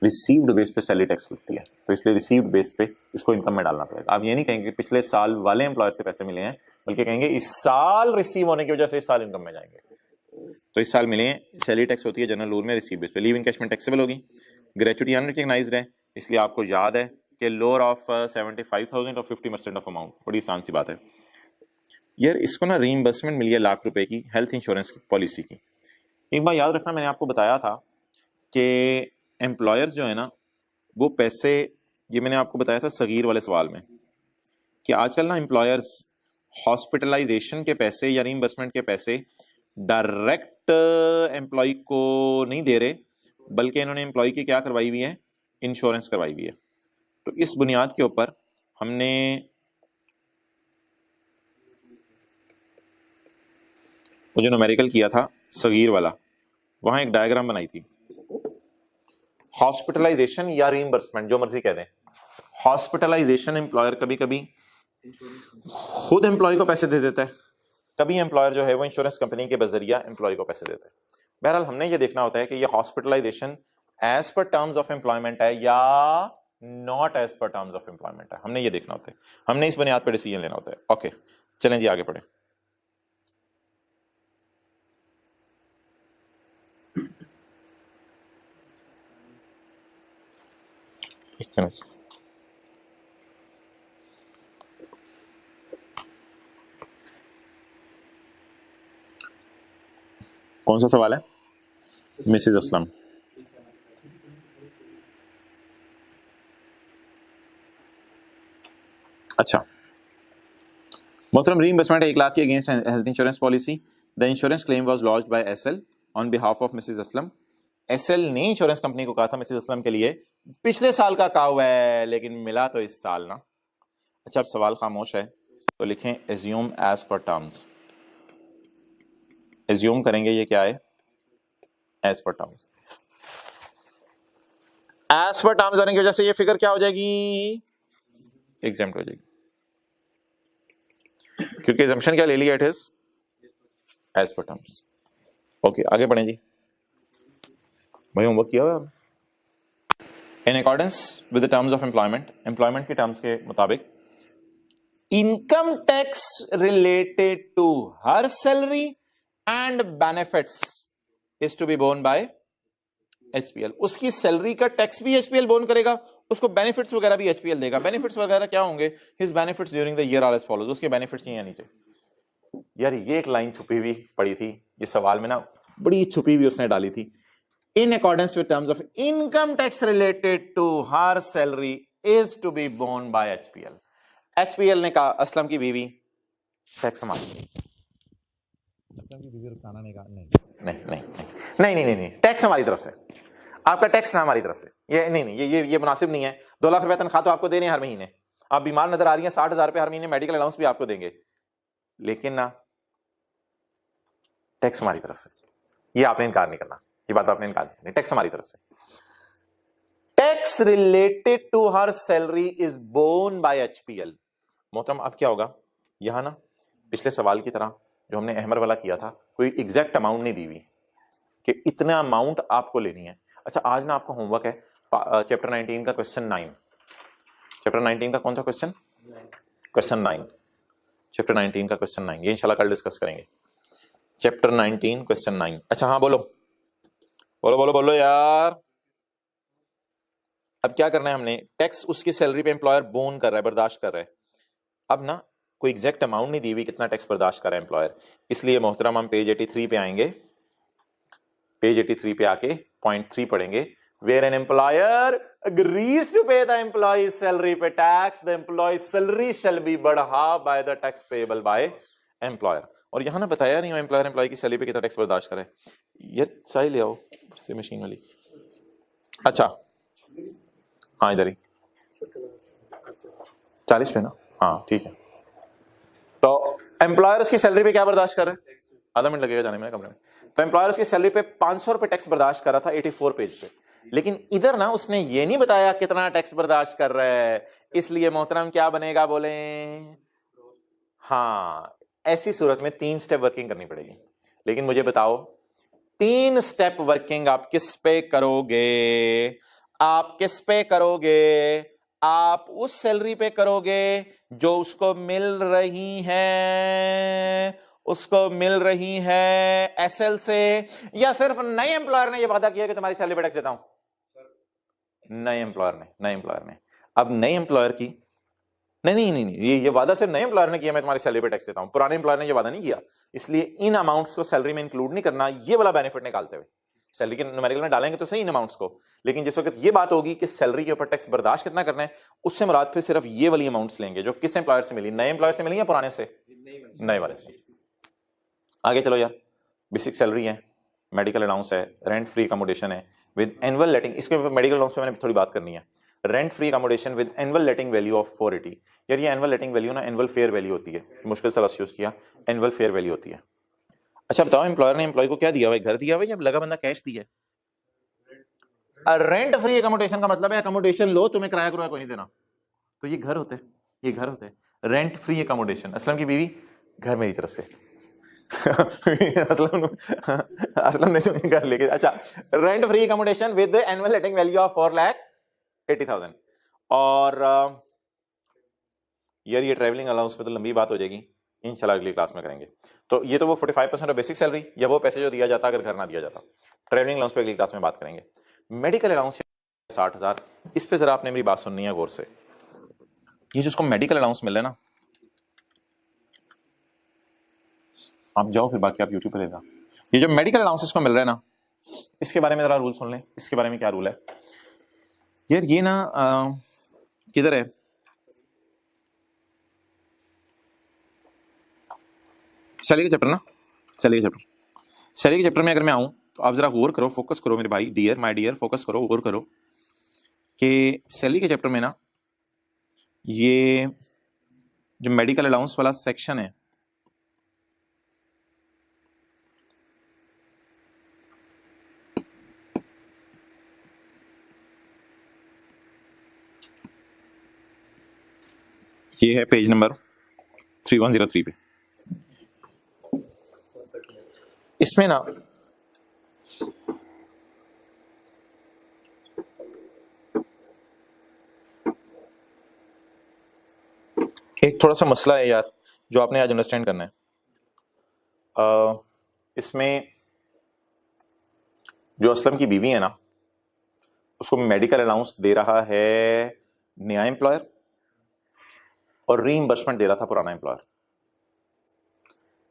रिसीव्ड बेस पे सैलरी टैक्स लगती है, तो इसलिए रिसीव्ड बेस पे इसको इनकम में डालना पड़ेगा। आप ये नहीं कहेंगे पिछले साल वाले एम्प्लॉयर से पैसे मिले हैं, बल्कि कहेंगे इस साल रिसीव होने की वजह से इस साल इनकम में जाएंगे। तो इस साल मिले हैं, सैलरी टैक्स होती है जनरल रूल में रिसीव बेस पे, लीव इनकैशमेंट टैक्सेबल होगी। ग्रेचुटी अनरिकग्नाइज्ड है, इसलिए आपको याद है कि लोअर ऑफ 75,000 और 50% ऑफ अमाउंट, बड़ी आसान सी बात है यार। इसको ना रीइंबर्समेंट मिली है ₹1,00,000 की हेल्थ इंश्योरेंस की पॉलिसी की। एक बार याद रखना, मैंने आपको बताया था कि एम्प्लॉयर जो है ना वो पैसे, ये मैंने आपको बताया था सगीर वाले सवाल में, कि आजकल ना एम्प्लॉयर्स हॉस्पिटलाइजेशन के पैसे या रीइंबर्समेंट के पैसे डायरेक्ट एम्प्लॉय को नहीं दे रहे, बल्कि इन्होंने एम्प्लॉय की क्या करवाई हुई है, इंश्योरेंस करवाई हुई है। तो इस बुनियाद के ऊपर हमने वो जो न्यूमेरिकल किया था सगीर वाला, वहां एक डायग्राम बनाई थी। हॉस्पिटलाइजेशन या रीइंबर्समेंट जो मर्जी कह दें, हॉस्पिटलाइजेशन एम्प्लॉयर कभी कभी खुद एम्प्लॉय को पैसे दे देता है, कभी एम्प्लॉयर जो है वो इंश्योरेंस कंपनी के बजरिया एम्प्लॉय को पैसे देता है। बहरहाल हमने ये देखना होता है कि ये hospitalisation as per terms of employment है या not as per terms of employment है, हमने ये देखना होता है, हमने इस बुनियाद पर डिसीजन लेना होता है। ओके चलें जी आगे बढ़े। कौन सा सवाल है मिसेस असलम? अच्छा, मोहतरम रीइंबर्समेंट 1,00,000 की against health insurance policy. The insurance claim was launched by SL on behalf of Mrs Aslam. SL ने इंश्योरेंस कंपनी को कहा था मिसेस असलम के लिए पिछले साल का कहा हुआ है, लेकिन मिला तो इस साल ना। अच्छा, अब सवाल खामोश है तो लिखें assume as per terms. Assume करेंगे ये क्या है, as per terms. As per terms आने की वजह से ये फिगर क्या हो जाएगी, एग्जेम्प्ट हो जाएगी, क्योंकि एजम्पशन क्या ले लिया, it is as per terms. Okay आगे बढ़ें जी। भाई होमवर्क किया हुआ है। In accordance with the terms of employment, employment के टर्म्स के मुताबिक income tax related to her salary and benefits is to be borne by HPL. उसकी सैलरी का टैक्स भी एचपीएल बोर्न करेगा, उसको बेनिफिट्स वगैरह भी एचपीएल देगा। बेनिफिट्स वगैरह क्या होंगे, his benefits during the year are as follows. उसके बेनिफिट्स नहीं है नीचे। यार ये एक लाइन छुपी हुई पड़ी थी ये सवाल में ना, बड़ी छुपी हुई उसने डाली थी। In accordance with terms of income tax related to her salary is to be borne by HPL. HPL ने कहा असलम की बीवी टैक्स हमारी, असलम की बीवी रुखसाना ने कहा नहीं नहीं नहीं नहीं नहीं नहीं नहीं टैक्स हमारी तरफ से, आपका टैक्स ना हमारी तरफ से, ये नहीं नहीं ये मुनासिब नहीं है। 2 लाख रुपए तनख्वाह तो आपको देने हर महीने, आप बीमार नजर आ रही हैं, 60,000 रुपए हर महीने मेडिकल अलाउंस भी आपको देंगे, लेकिन ना टैक्स हमारी तरफ से। ये आपने इनकार नहीं करना, ये बात आपने इनकार नहीं करनी, टैक्स हमारी तरफ से। Tax related to her salary is borne by HPL. मोहतरम अब क्या होगा, यहां ना पिछले सवाल की तरह जो हमने अहमर वाला किया था, कोई एग्जैक्ट अमाउंट नहीं दी हुई कि इतना अमाउंट आपको लेनी है। अच्छा आज ना आपका होमवर्क है चैप्टर 19 का क्वेश्चन 9। चैप्टर 19 का कौन सा क्वेश्चन, क्वेश्चन 9, चैप्टर 19 का क्वेश्चन 9, ये इंशाल्लाह कल डिस्कस करेंगे। Chapter 19 question 9। अच्छा हाँ बोलो बोलो बोलो बोलो यार। अब क्या करना है हमने, टैक्स उसकी सैलरी पे एम्प्लॉयर बोन कर रहा है, बर्दाश्त कर रहा है। अब ना कोई एग्जैक्ट अमाउंट नहीं दी हुई कितना टैक्स बर्दाश्त कर रहा है एम्प्लॉयर, इसलिए मोहतरम हम पेज 83 पे आएंगे। पेज 83 पे आके पॉइंट 3 पढ़ेंगे। Where an employer agrees to pay the employee's salary पे tax, the employee's salary shall be बढ़ा by the tax payable by employer। और यहां ना बताया नहीं हो एम्प्लॉयर एम्प्लॉय की सैलरी पे कितना टैक्स बर्दाश्त करे। ये चाय ले आओ से मशीन वाली। अच्छा हाँ इधर ही 40 पे ना, हाँ ठीक है। तो एम्प्लॉयर उसकी सैलरी पे क्या बर्दाश्त कर रहे हैं, आधा मिनट लगेगा जाने में कमरे में। तो एम्प्लॉयर उसकी सैलरी पे 500 रुपए टैक्स बर्दाश्त कर रहा था 84 पेज पे, लेकिन इधर ना उसने ये नहीं बताया कितना टैक्स बर्दाश्त कर रहा है, इसलिए मोहतरम क्या बनेगा बोले, हाँ ऐसी सूरत में 3 स्टेप वर्किंग करनी पड़ेगी। लेकिन मुझे बताओ 3 स्टेप वर्किंग आप किस पे करोगे, आप किस पे करोगे, आप उस सैलरी पे करोगे जो उसको मिल रही है, उसको मिल रही है एसएल से, या सिर्फ नए एम्प्लॉयर ने यह वादा किया कि तुम्हारी सैलरी पे टैक्स देता हूं, नए एम्प्लॉयर ने अब नए एम्प्लॉयर की नहीं, ये वादा सिर्फ नए एम्प्लॉयर ने किया, मैं तुम्हारी सैलरी पे टैक्स देता हूं, पुराने एम्प्लॉयर ने ये वादा नहीं किया, इसलिए इन अमाउंट्स को सैलरी में इंक्लूड नहीं करना, ये वाला बेनिफिट निकालते हुए सैलरी के न्यूमेरिकल में डालेंगे तो सही इन अमाउंट्स को, लेकिन जिस वक्त ये बात होगी कि सैलरी के ऊपर टैक्स बर्दाश्त कितना करना है, उससे मुराद फिर सिर्फ ये वाली अमाउंट्स लेंगे जो किस एम्प्लॉयर से मिली, नए एम्प्लॉयर से मिली या पुराने से, नए वाले से। आगे चलो यार, बेसिक सैलरी है, मेडिकल अलाउंस है, रेंट फ्री अकोमोडेशन है विद एनुअल लेटिंग, इसके मेडिकल अलाउंस पे मैंने थोड़ी बात करनी है, rent free accommodation with annual letting value of 480। यार ये एनुअल लेटिंग वैल्यू ना एनुअल फेयर वैल्यू होती है, मुश्किल से लफ्ज़ यूज किया, एनुअल फेयर वैल्यू होती है। अच्छा बताओ, एम्प्लॉयर ने एम्प्लॉय को क्या दिया हुआ है, घर दिया हुआ है या लगा बंदा कैश दिया है? रेंट फ्री अकोमोडेशन का मतलब है अकोमोडेशन लो, तुम्हें किराया कोई नहीं देना, तो ये घर होते, ये घर होते। रेंट फ्री अकोमोडेशन, असलम की बीवी घर मेरी तरफ से असलम ने जो घर लेके, अच्छा rent free accommodation with annual letting value of 4,80,000। और यार ये ट्रैवलिंग अलाउंस पे तो लंबी बात हो जाएगी, इंशाल्लाह अगली क्लास में करेंगे। तो ये तो वो 45% ऑफ बेसिक सैलरी या वो पैसे जो दिया जाता अगर घर ना दिया जाता, ट्रैवलिंग अलाउंस पे अगली क्लास में बात करेंगे। मेडिकल अलाउंस 60,000, इस पे जरा आपने मेरी बात सुननी है गौर से। ये जिसको मेडिकल अलाउंस मिल रहा है ना, आप जाओ फिर बाकी आप यूट्यूब पे लेना, ये जो मेडिकल अलाउंसेस को मिल रहा है ना, इसके बारे में जरा रूल सुन लें, इसके बारे में क्या रूल है यार। ये ना किधर है, सैलरी के चैप्टर ना, सैलरी के चैप्टर में अगर मैं आऊं तो आप जरा गौर करो, फोकस करो मेरे भाई, डियर माय डियर, फोकस करो, गौर करो कि सैलरी के चैप्टर में ना ये जो मेडिकल अलाउंस वाला सेक्शन है, ये है पेज नंबर 3103 पे। इसमें ना एक थोड़ा सा मसला है यार जो आपने आज अंडरस्टैंड करना है। इसमें जो असलम की बीवी है ना, उसको मेडिकल अलाउंस दे रहा है नया एम्प्लॉयर और रीइंबर्समेंट दे रहा था पुराना एम्प्लॉयर।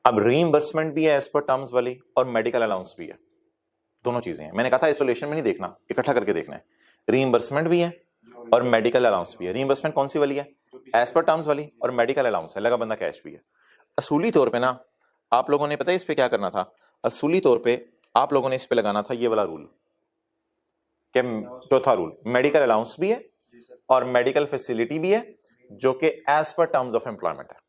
अब रीइंबर्समेंट भी है एज पर टर्म्स वाली और मेडिकल अलाउंस भी है, दोनों चीजें हैं। मैंने कहा था आइसोलेशन में नहीं देखना, इकट्ठा करके देखना है। रीइंबर्समेंट भी है और मेडिकल अलाउंस भी है। रीइंबर्समेंट कौन सी वाली है, एज पर टर्म्स वाली, और मेडिकल अलाउंस है लगा बंदा कैश भी है। असूली तौर पे ना आप लोगों ने पता है इस पे क्या करना था, असूली तौर पे आप लोगों ने इस पे लगाना था ये वाला रूल, कि चौथा रूल, मेडिकल अलाउंस भी है और मेडिकल फैसिलिटी भी है जो कि as per terms of employment है।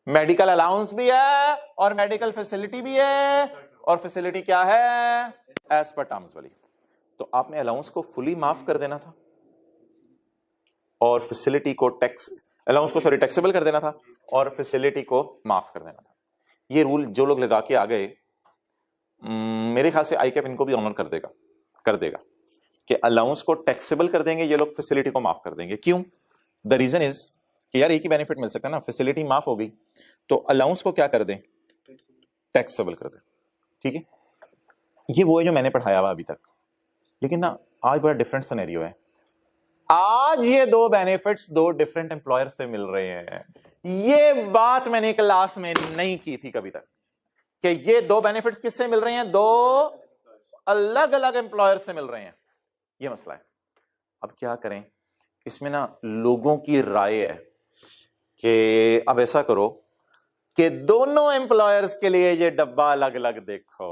मेडिकल अलाउंस भी है और मेडिकल फैसिलिटी भी है, और फैसिलिटी क्या है, एज पर टर्म्स वाली। तो आपने अलाउंस को फुली माफ कर देना था और फैसिलिटी को टैक्स, अलाउंस को सॉरी टैक्सेबल कर देना था और फैसिलिटी को माफ कर देना था। ये रूल जो लोग लगा के आ गए, मेरे ख्याल से आईकैप इनको भी ऑनर कर देगा कि अलाउंस को टैक्सेबल कर देंगे ये लोग, फैसिलिटी को माफ कर देंगे। क्यों? द रीजन इज कि यार एक ही बेनिफिट मिल सकता है ना, फैसिलिटी माफ हो गई तो अलाउंस को क्या कर दें, टैक्सेबल कर दें। ठीक है, ये वो है जो मैंने पढ़ाया हुआ अभी तक। लेकिन ना आज बड़ा डिफरेंट सिनेरियो है। आज ये दो बेनिफिट्स दो डिफरेंट एम्प्लॉयर से मिल रहे हैं। ये बात मैंने क्लास में नहीं की थी कभी तक कि ये दो बेनिफिट्स किससे मिल रहे हैं, दो अलग अलग एम्प्लॉयर से मिल रहे हैं। ये मसला है। अब क्या करें, इसमें ना लोगों की राय है कि अब ऐसा करो कि दोनों एम्प्लॉयर्स के लिए ये डब्बा अलग अलग देखो।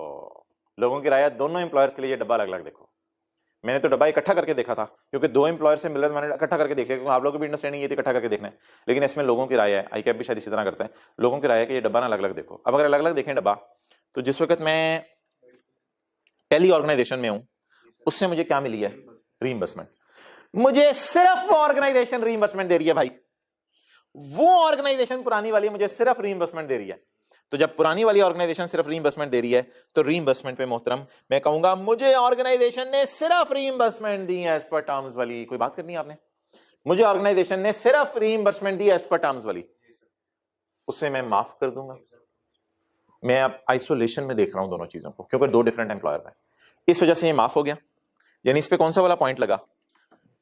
लोगों की राय है दोनों एम्प्लॉयर्स के लिए ये डब्बा अलग अलग देखो। मैंने तो डब्बा इकट्ठा करके देखा था क्योंकि दो एम्प्लॉयर से मिल रहे, मैंने इकट्ठा करके देख लिया क्योंकि आप लोगों की भी अंडरस्टैंडिंग ये थी इकट्ठा करके देखना है। लेकिन इसमें लोगों की राय है, आईकैप भी शायद इसी तरह करता है, लोगों की राय है कि ये डब्बा ना अलग अलग देखो। अब अगर अलग अलग देखें डब्बा, तो जिस वक्त मैं पहली ऑर्गेनाइजेशन में हूं उससे मुझे क्या मिली है, रीइंबर्समेंट। मुझे सिर्फ ऑर्गेनाइजेशन रीइंबर्समेंट दे रही है भाई, वो ऑर्गेनाइजेशन पुरानी वाली मुझे सिर्फ रीइंबर्समेंट दे रही है। तो जब पुरानी वाली ऑर्गेनाइजेशन सिर्फ रीइंबर्समेंट दे रही है तो रीइंबर्समेंट पे मोहतरम मैं कहूंगा मुझे ऑर्गेनाइजेशन ने सिर्फ रीइंबर्समेंट दी है एज पर टर्म्स वाली। कोई बात करनी है आपने, मुझे ऑर्गेनाइजेशन ने सिर्फ रीइंबर्समेंट दी एज पर टर्म्स वाली, उसे मैं माफ कर दूंगा। मैं अब आइसोलेशन में देख रहा हूं दोनों चीजों को क्योंकि दो डिफरेंट एम्प्लॉयर्स हैं, इस वजह से ये माफ हो गया। यानी इस पे कौन सा वाला पॉइंट लगा,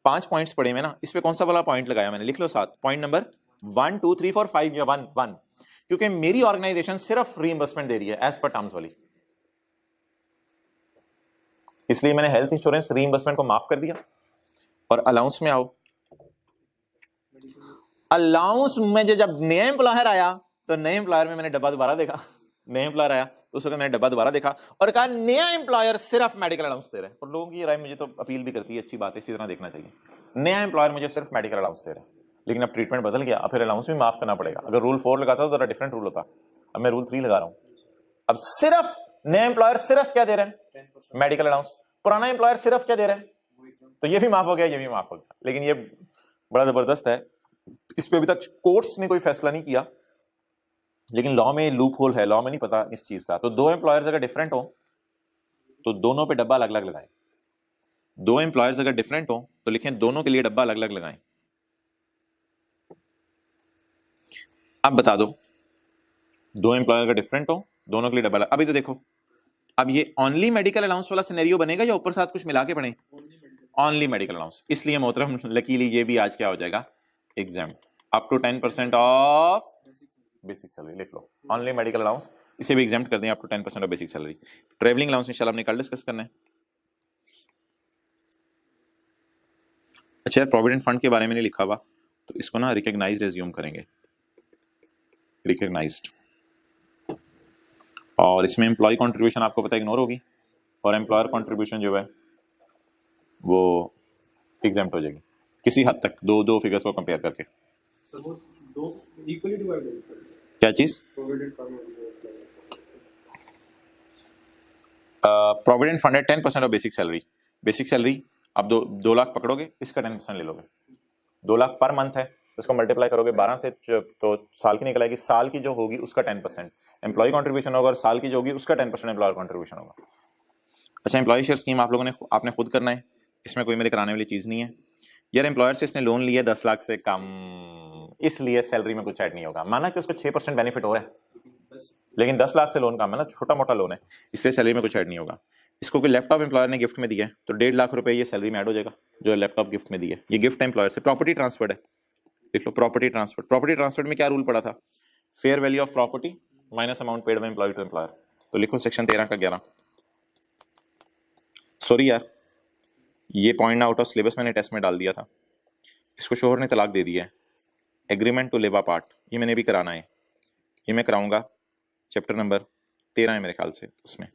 5 पॉइंट्स पड़े में ना, इस पे कौन सा वाला पॉइंट लगाया मैंने, लिख लो साथ, पॉइंट नंबर 1 2 3 4 5 या 1 क्योंकि मेरी ऑर्गेनाइजेशन सिर्फ रीइंबर्समेंट दे रही है एज पर टर्म्स वाली, इसलिए मैंने हेल्थ इंश्योरेंस रीइंबर्समेंट को माफ कर दिया। और अलाउंस में आओ, अलाउंस में जब नया एम्प्लॉयर आया तो नए एम्प्लॉयर में मैंने डब्बा दोबारा देखा, नया एम्प्लॉयर आया तो उस वक्त मैंने डब्बा दोबारा देखा और कहा नया एम्प्लॉयर सिर्फ मेडिकल अलाउंस दे रहा है। और लोगों की राय मुझे तो अपील भी करती है, अच्छी बात है, इसी तरह देखना चाहिए। नया एम्प्लॉयर मुझे सिर्फ मेडिकल अलाउंस दे रहा है, लेकिन अब ट्रीटमेंट बदल गया, अब फिर अलाउंस भी माफ करना पड़ेगा। अगर रूल 4 लगाता तो डिफरेंट रूल होता, अब मैं रूल 3 लगा रहा हूं। अब सिर्फ नया एम्प्लॉयर सिर्फ क्या दे रहे हैं, मेडिकल अलाउंस। पुराना एम्प्लॉयर सिर्फ क्या दे रहे हैं, तो ये भी माफ हो गया, ये भी माफ हो गया। लेकिन ये बड़ा जबरदस्त है, इस पे अभी तक कोर्ट्स ने कोई फैसला नहीं किया, लेकिन लॉ में लूप होल है, लॉ में नहीं पता इस चीज का। तो दो एम्प्लॉयर्स अगर डिफरेंट हो तो दोनों पे डब्बा अलग अलग लगाएं। दो एम्प्लॉयर्स अगर डिफरेंट हो तो लिखें दोनों के लिए डब्बा अलग अलग लगाएं। अब बता दो, दो एम्प्लॉयर अगर डिफरेंट हो दोनों के लिए डब्बा। अभी तो देखो, अब ये ओनली मेडिकल अलाउंस वाला सिनेरियो बनेगा या ऊपर साथ कुछ मिला के बने, ओनली मेडिकल अलाउंस। इसलिए मोहतरम लकीली ये भी आज क्या हो जाएगा, exempt up to 10% of basic salary. लिख लो ओनली मेडिकल अलाउंस, इसे भी एग्जाम कर दें up to 10% of basic salary. Travelling allowance इंशाल्लाह हमने कल डिस्कस करना है। अच्छा यार, प्रोविडेंट फंड के बारे में नहीं लिखा हुआ तो इसको ना रिकॉग्नाइज्ड एज्यूम करेंगे, रिकॉग्नाइज्ड। और इसमें एम्प्लॉय कंट्रीब्यूशन आपको पता है इग्नोर होगी, और एम्प्लॉयर कंट्रीब्यूशन जो है वो एग्जाम्प्ट हो जाएगी किसी हद तक, दो फिगर्स को कंपेयर करके। सर वो दो इक्वली डिवाइडेड, क्या चीज, प्रोविडेंट फंड प्रोविडेंट फंड है 10% of basic salary. Basic salary आप 2 लाख पकड़ोगे, इसका 10% ले लोगे। 2 लाख पर मंथ है, उसको मल्टीप्लाई करोगे 12 से तो साल की निकल आएगी, साल की जो होगी उसका 10% एम्प्लॉय कंट्रीब्यूशन होगा और साल की जो होगी उसका 10% एम्प्लॉयर कंट्रीब्यूशन होगा। अच्छा, एम्प्लॉय शेयर स्कीम आप लोगों ने आपने खुद करना है, इसमें कोई मेरे कराने वाली चीज नहीं है। यार एम्प्लॉयर से इसने लोन लिया 10 लाख से कम, इसलिए सैलरी में कुछ ऐड नहीं होगा। माना कि उसको 6% बेनिफिट हो रहा है, लेकिन 10 लाख से लोन कम है ना, छोटा मोटा लोन है, इसलिए सैलरी में कुछ ऐड नहीं होगा। इसको कोई लैपटॉप एम्प्लॉयर ने गिफ्ट में दिया है तो 1.5 लाख रुपए ये सैलरी में ऐड हो जाएगा, जो लैपटॉप गिफ्ट में दिया है, ये गिफ्ट एम्प्लॉयर से। प्रॉपर्टी ट्रांसफर्ड है, देख लो प्रॉपर्टी ट्रांसफर। प्रॉपर्टी ट्रांसफर में क्या रूल पड़ा था, fair value of property minus amount paid by employee to employer. तो लिखो सेक्शन 13 का 11। सॉरी यार, ये पॉइंट आउट ऑफ सिलेबस मैंने टेस्ट में डाल दिया था, इसको शोहर ने तलाक दे दिया है। एग्रीमेंट टू लिव अपार्ट, ये मैंने भी कराना है, ये मैं कराऊंगा, चैप्टर नंबर 13 है मेरे ख्याल से उसमें।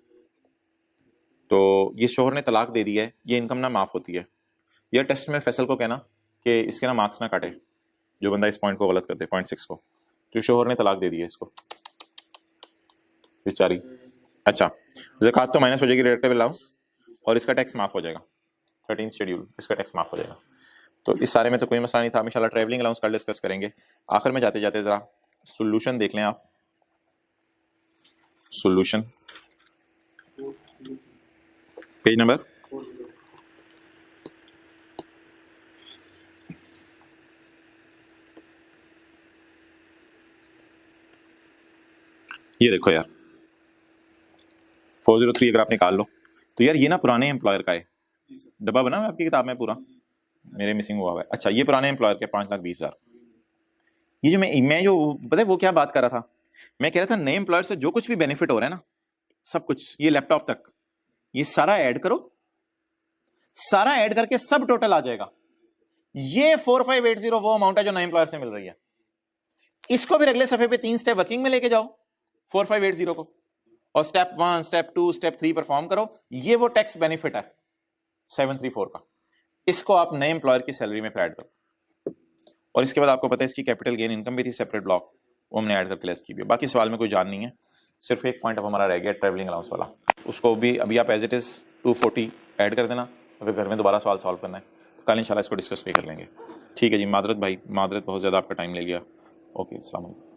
तो ये शोहर ने तलाक दे दिया है, ये इनकम ना माफ होती है। यह टेस्ट में फैसल को कहना कि इसके ना मार्क्स ना काटे जो बंदा इस पॉइंट को गलत कर दे, पॉइंट 6 को। तो शोहर ने तलाक दे दी है इसको बेचारी। अच्छा, ज़कात तो माइनस हो जाएगी रिलेटिव अलाउंस, और इसका टैक्स माफ हो जाएगा, 13 शेड्यूल, इसका टैक्स माफ हो जाएगा। तो इस सारे में तो कोई मसला नहीं था। इंशाल्लाह ट्रैवलिंग अलाउंस कल डिस्कस करेंगे। आखिर में जाते जाते जरा सोल्यूशन देख लें आप, सोल्यूशन पेज नंबर 4। देखो यार 403 अगर आप निकाल लो तो यार ये ना पुराने एम्प्लॉयर का है, डब्बा बना हुआ है आपकी किताब में पूरा, मेरे मिसिंग हुआ है। अच्छा, ये पुराने एम्प्लॉयर के 5,20,000। ये जो मैं जो पता है वो क्या बात कर रहा था, मैं कह रहा था नए एम्प्लॉयर से जो कुछ भी बेनिफिट हो रहा है ना, सब कुछ, ये लैपटॉप तक, ये सारा ऐड करो, सारा ऐड करके सब टोटल आ जाएगा। ये 4580 वो अमाउंट है जो नए एम्प्लॉयर से मिल रही है। इसको फिर अगले सफे पे 3 स्टेप वर्किंग में लेके जाओ 4580 को, और स्टेप 1 स्टेप 2 स्टेप 3 परफॉर्म करो। ये वो टैक्स बेनिफिट है 734 का, इसको आप नए एम्प्लॉयर की सैलरी में ऐड करो। और इसके बाद आपको पता है इसकी कैपिटल गेन इनकम भी थी सेपरेट ब्लॉक, वो हमने ऐड करके लेस की भी। बाकी सवाल में कोई जान नहीं है, सिर्फ एक पॉइंट अब हमारा रह गया ट्रैवलिंग अलाउंस वाला, उसको भी अभी आप एज इट इज 240 ऐड कर देना, अगर घर में दोबारा सवाल सॉल्व करना है तो कल इंशाल्लाह इसको डिस्कस भी कर लेंगे। ठीक है जी, मादरत भाई, मादरत, बहुत ज़्यादा आपका टाइम ले लिया। ओके, अस्सलाम वालेकुम।